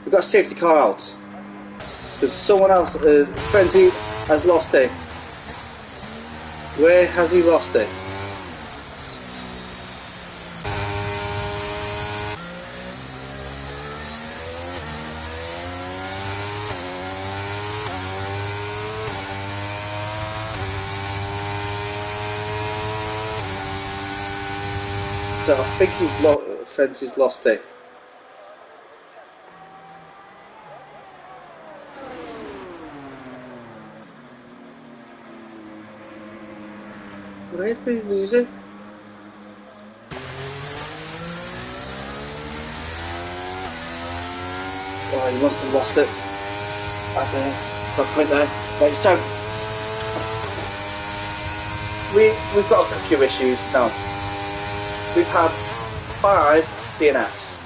We've got a safety car out. Because someone else, Frenzy, has lost it. Where has he lost it? So I think Frenzy's lost it. Where did he lose it? Oh, he must have lost it. Right there. Got a point there. Right, so we've got a few issues now. We've had 5 DNFs.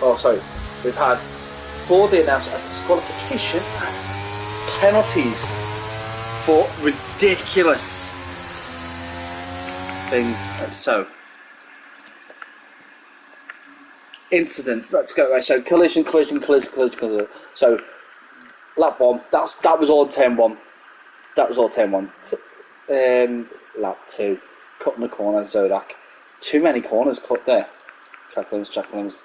Oh, sorry. We've had 4 DNFs at disqualification and penalties for ridiculous things. So, incidents. Let's go. Right. So, collision. So, lap 1. That was all turn 1. That was all turn 1. Lap 2. Cutting the corner, Zodak. Too many corners cut there. Track limits.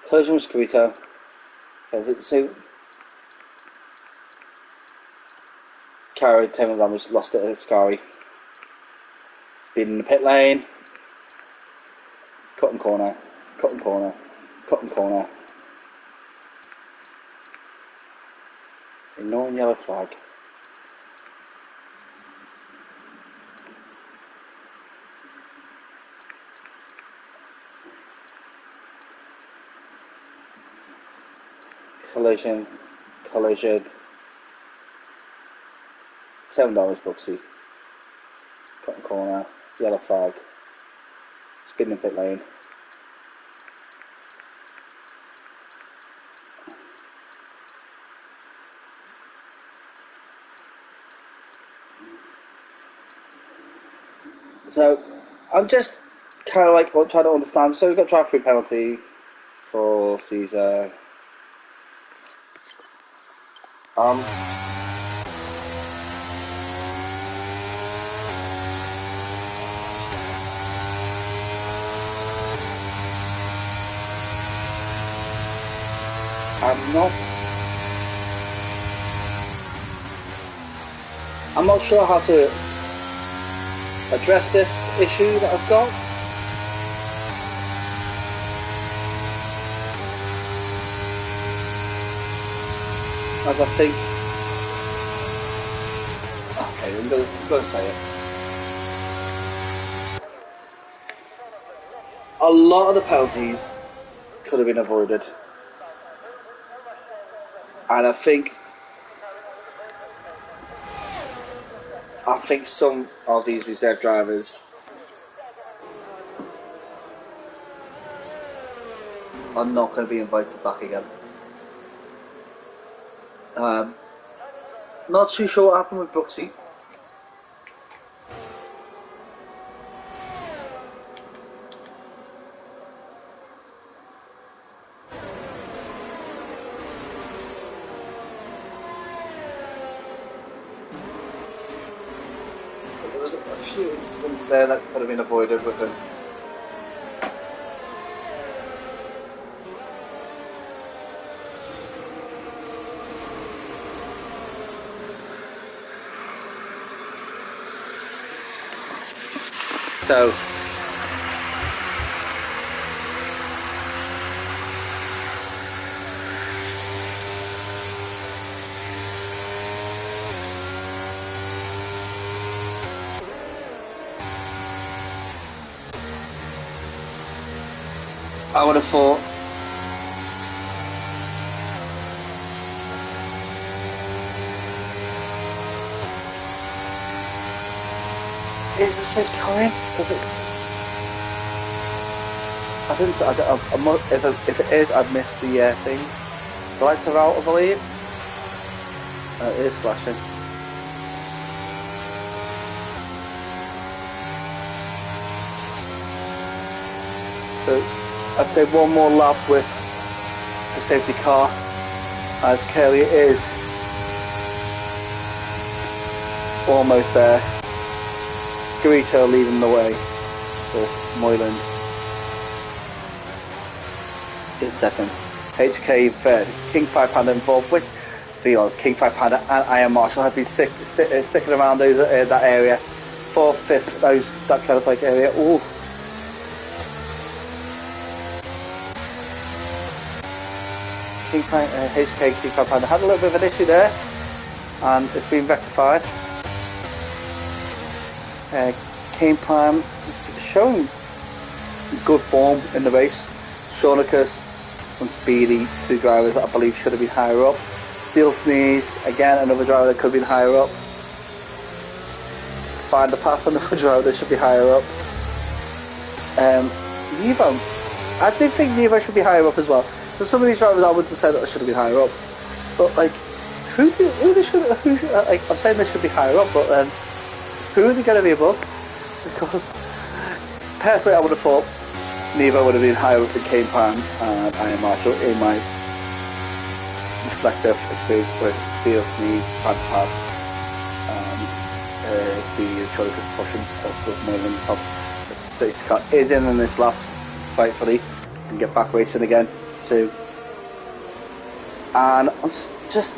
Collision with Squito. So, carried terminal damage, lost it at Scary. Speed in the pit lane. Cutting corner. Ignoring yellow flag. Collision. $10 Buxy. Cutting corner. Yellow flag. Spinning pit lane. So I'm just kind of like trying to understand. So we've got drive-through penalty for Caesar. I'm not sure how to address this issue that I've got. As I think, okay, I'm gonna say it. A lot of the penalties could have been avoided, and I think some of these reserve drivers are not going to be invited back again. Not too sure what happened with Brooksy. There was a few incidents there that could have been avoided with him. So I would have thought is the safety car in? Because if it is, I've missed the thing. The lights are out, I believe. It is flashing. So I'd say one more lap with the safety car, as Kelly is almost there. Scarito leading the way with Moylan in second. HK in third. King 5 Panda involved with, to be honest, King 5 Panda and Iron Marshall have been sticking around those that area. 4th, 5th, that kind of like area. Ooh. HK King 5 Panda had a little bit of an issue there, and it's been rectified. King Prime is showing good form in the race. Shaunicus and Speedy, 2 drivers that I believe should have been higher up. Steel Sneeze, again another driver that could have been higher up. Find the Pass, another driver that should be higher up. Nevo, I do think Nevo should be higher up as well. So some of these drivers I would have said that should have been higher up, but like I'm saying they should be higher up, but then who are they going to be above? Because personally I would have thought Nevo would have been higher up than Kane Pan and Iron Marshall in my reflective experience with Steel Sneeze, Pass, Speedy and Cholikus pushing up with Moylan. So the safety car is in this lap, rightfully, and get back racing again too. And just,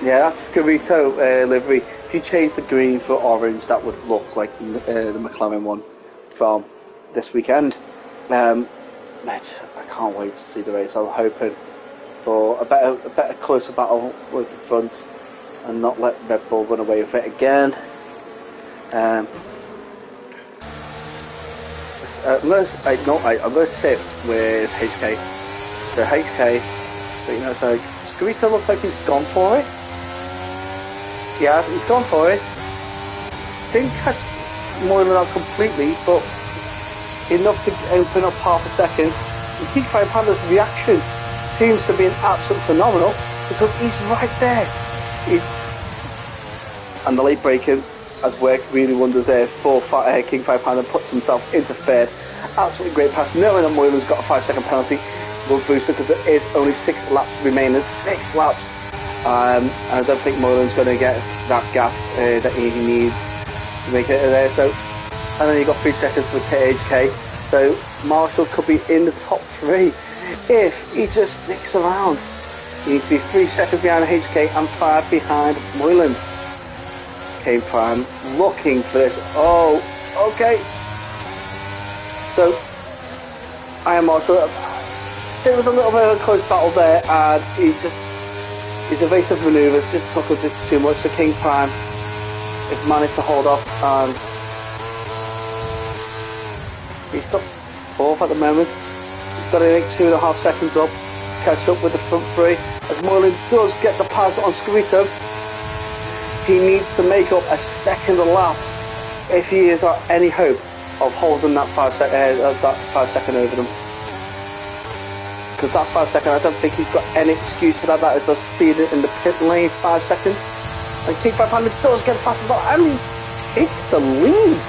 yeah, that's Scarito livery. If you change the green for orange, that would look like the McLaren one from this weekend. I can't wait to see the race. I'm hoping for a better closer battle with the front and not let Red Bull run away with it again. I'm going to sit with HK. So HK, so Scarito looks like he's gone for it. Yes, he's gone for it. Didn't catch Moylan out completely, but enough to open up half a second. And King 5 Panda's reaction seems to be an absolute phenomenal, because he's right there. And the late braking has worked really wonders there for King 5 Panda, puts himself into third. Absolutely great pass, knowing that Moylan's got a 5-second penalty will boost it, because there is only 6 laps remaining. 6 laps. And I don't think Moylan's going to get that gap that he needs to make it there. So, and then you got 3 seconds for KHK. So Marshall could be in the top 3 if he just sticks around. He needs to be 3 seconds behind HK and 5 behind Moylan. Kane Prime looking for this. Oh, okay. So Iron Marshall. There was a little bit of a close battle there, and his evasive manoeuvres just took us too much. So King Prime has managed to hold off, and he's got 4th at the moment. He's got to take 2.5 seconds up to catch up with the front 3. As Moylan does get the pass on Scarito, he needs to make up a second lap if he is at any hope of holding that 5 second over them. Because that 5 second, I don't think he's got any excuse for that. That is a speed in the pit lane, 5 seconds. And King 5 Panda does get past as well, and he takes the lead.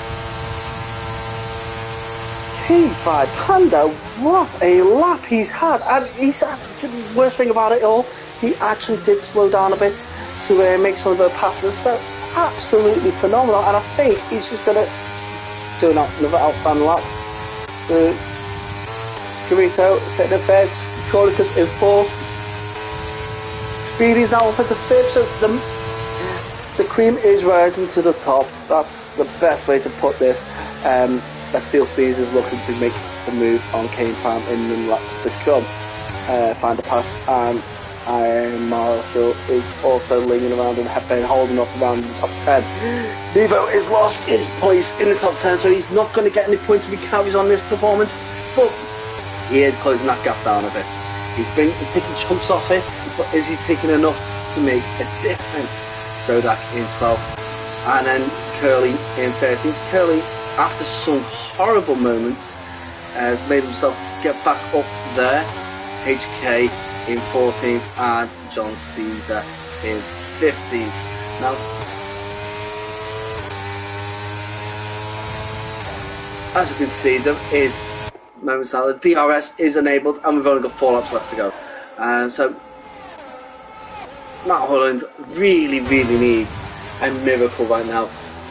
King 5 Panda, what a lap he's had. And the worst thing about it all, he actually did slow down a bit to make some of the passes. So absolutely phenomenal. And I think he's just going to do another outstanding lap. So Scarito sitting in 3rd, Cholikus in 4th. Speedy's now up into 5th, so the cream is rising to the top. That's the best way to put this. Steel Steez is looking to make the move on Kane Prime in the laps to come. Find a pass, and Iron Marshall is also lingering around and been holding up around the top 10. Nevo has lost his place in the top 10, so he's not going to get any points if he carries on this performance. But he is closing that gap down a bit. He's taking chunks off it, but is he taking enough to make a difference? Sodak in 12th, and then Curly in 13th. Curly, after some horrible moments, has made himself get back up there. HK in 14th, and John Caesar in 15th. Now, as you can see, there is moments now the DRS is enabled, and we've only got 4 laps left to go. So Matt Holland really needs a miracle right now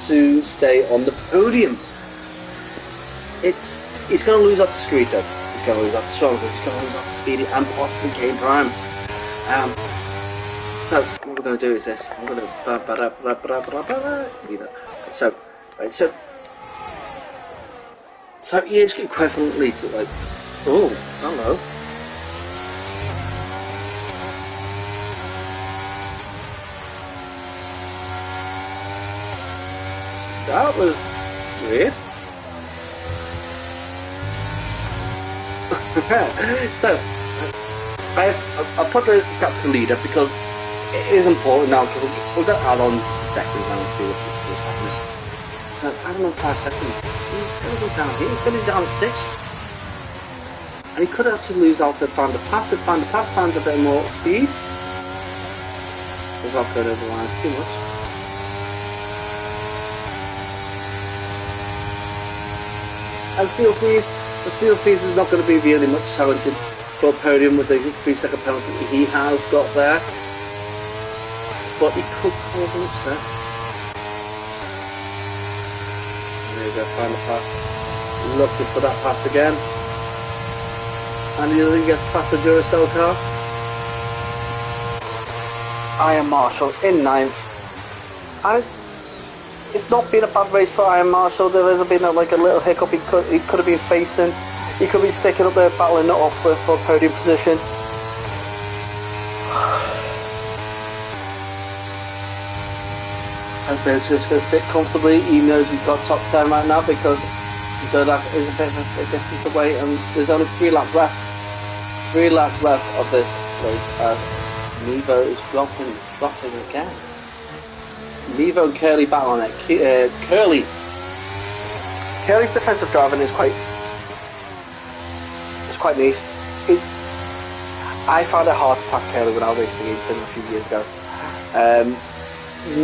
to stay on the podium. He's going to lose out to Squeeter, he's going to lose out to Strong, he's going to lose out to Speedy, and possibly Kane Prime. So what we're going to do is this. I'm going to so he is equivalently to like, oh, hello. That was weird. So I put the gap to the leader because it is important now. We're going to add on seconds now and see what's happening. So add on 5 seconds. He's going to go down here. He's going to be down 6. And he could actually lose out to Van der Pass if Van der Pass finds a bit more speed without going over the lines too much. And Steel Sneeze, the Steel Sneeze is not going to be really much challenging for a podium with the 3-second penalty he has got there, but he could cause an upset. There you go, find the pass, looking for that pass again, and he doesn't get past the Duracell car. Iron Marshall in 9th, and it's not been a bad race for Iron Marshall. There has been a little hiccup he could have been facing. He could be sticking up there, battling it up for podium position. And Ben's just going to sit comfortably. He knows he's got top 10 right now because Zolak is a bit of a distance away, and there's only 3 laps left. 3 laps left of this race, and Nevo is dropping again. Nevo and Curly battle on it. Curly's defensive driving is quite neat. I found it hard to pass Curly when I raced against him a few years ago.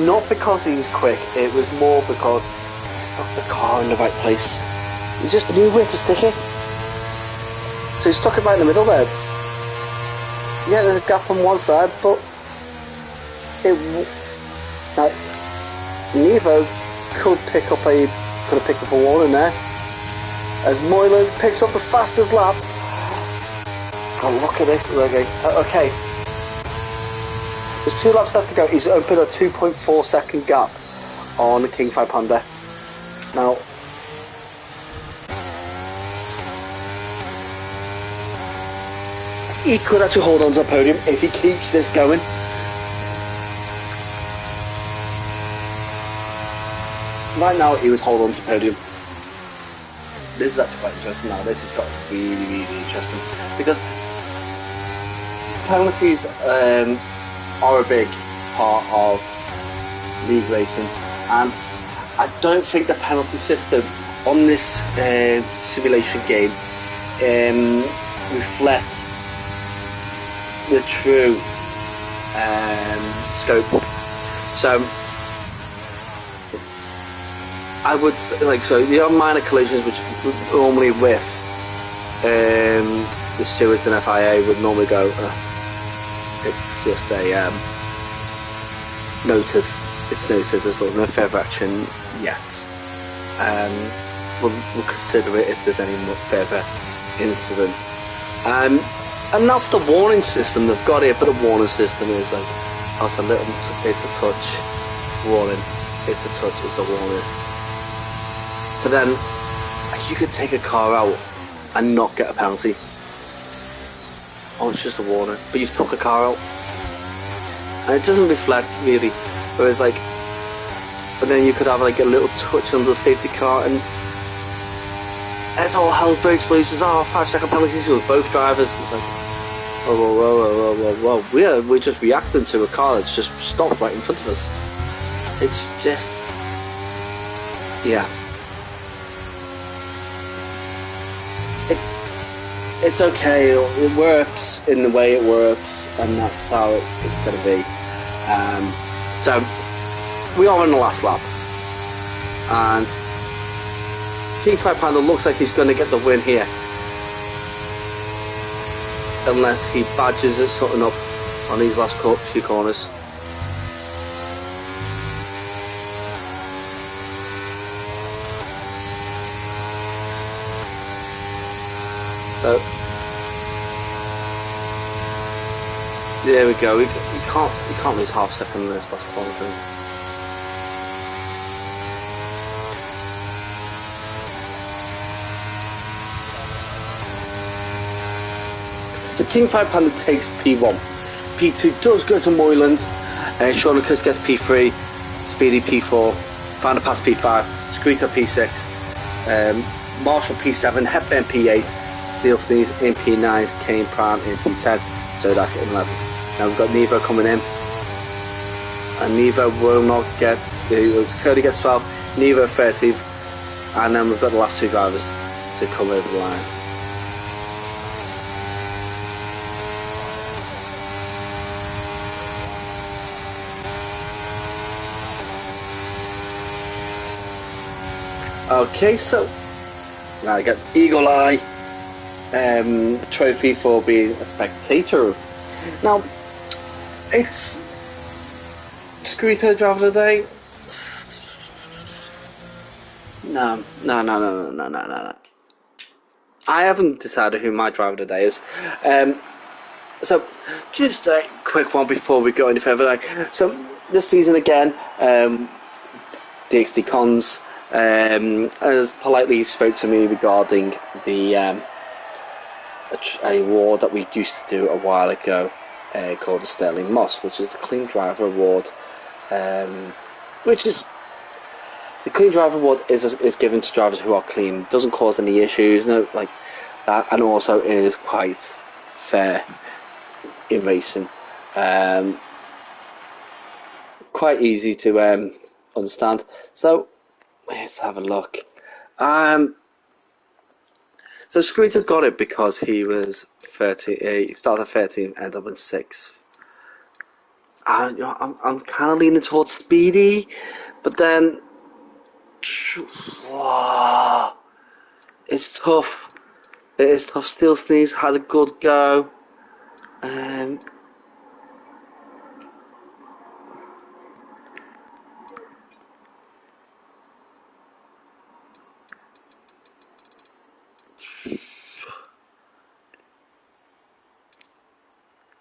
Not because he was quick, it was more because he stuck the car in the right place. He just knew where to stick it. So he stuck it right in the middle there. Yeah, there's a gap on one side, but Nevo could have picked up a warning there. As Moylan picks up the fastest lap. Oh, look at this. Okay. There's 2 laps left to go. He's opened a 2.4 second gap on the King 5 Panda. Now, he could actually hold on to the podium if he keeps this going. Right now, he would hold on to the podium. This is actually quite interesting now. This has got really interesting because penalties are a big part of league racing, and I don't think the penalty system on this simulation game reflect the true scope. So I would say, you have minor collisions which normally with the stewards and FIA would normally go, it's just a noted. It's noted. There's no further action yet. We'll consider it if there's any more further incidents. And that's the warning system they've got here. But the warning system is like, it's a touch, warning. It's a touch. It's a warning. But then you could take a car out and not get a penalty. Oh, it's just a warning. But you've took a car out. And it doesn't reflect really. Whereas but then you could have a little touch under the safety car and it's all hell breaks loose. It's 5-second penalties with both drivers. It's like, whoa. We're just reacting to a car that's just stopped right in front of us. It's just, yeah. It's okay, it works in the way it works, and that's how it's going to be. So we are on the last lap, and King Fight Panda looks like he's going to get the win here, unless he badges it something up on these last few corners. So there we go. We can't lose half a second in this last corner. So King Fight Panda takes P1. P2 does go to Moyland. Shaunicus gets P3. Speedy P4. Founder Pass P5. Screeter P6. Marshall P7. Hepburn P8. Steel Sneeze in P9. Kane Prime in P10. Zodak in 11th. Now we've got Nevo coming in. And Nevo will not get... Cody gets 12. Nevo 13th. And then we've got the last two drivers to come over the line. Okay, so now I get Eagle Eye trophy for being a spectator. Now it's Screeter driver of the day. No. I haven't decided who my driver of the day is. So just a quick one before we go any further. So this season again, DXD Cons has politely spoke to me regarding the award that we used to do a while ago called the Sterling Moss, which is the Clean Driver Award, which is the Clean Driver Award is given to drivers who are clean, doesn't cause any issues, no like that, and also is quite fair in racing, quite easy to understand. So let's have a look. So Screeter got it because he was 30. He started 13th, ended up in 6th. I'm kind of leaning towards Speedy, but then it's tough. It is tough. Steel Sneeze had a good go.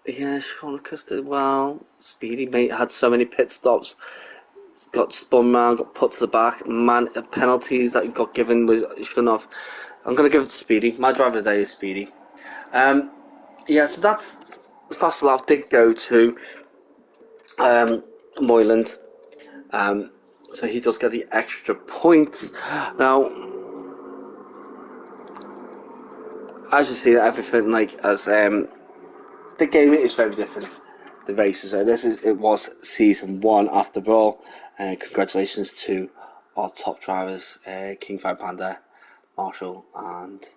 Yeah, Shaunicus did well. Speedy mate had so many pit stops. Got spun round, got put to the back. Penalties that he got given was shouldn't have. I'm gonna give it to Speedy. My driver today is Speedy. Yeah, so that's the fast lap did go to Moyland. So he does get the extra point. Now, as you see, everything like as the game is very different. The races. So it was season 1 after all. Congratulations to our top drivers, King Fight Panda, Marshall, and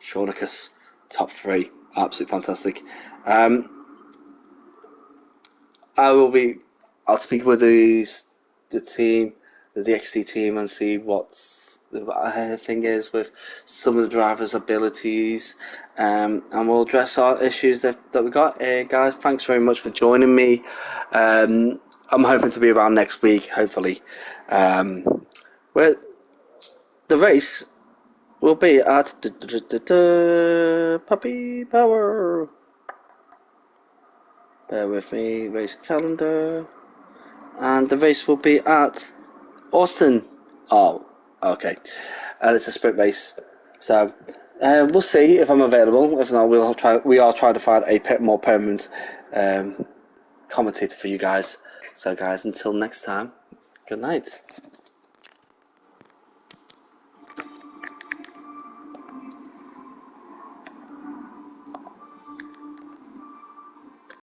Shaunicus. Top 3, absolutely fantastic. I'll speak with the team, the DXT team, and see what's the thing is with some of the drivers' abilities, and we'll address our issues that we got. Guys, thanks very much for joining me. I'm hoping to be around next week, hopefully. Where the race will be at Puppy Power. Bear with me, race calendar. And the race will be at Austin. Oh, okay. And it's a sprint race. So we'll see if I'm available. If not, we are trying to find a more permanent commentator for you guys. So guys, until next time, good night.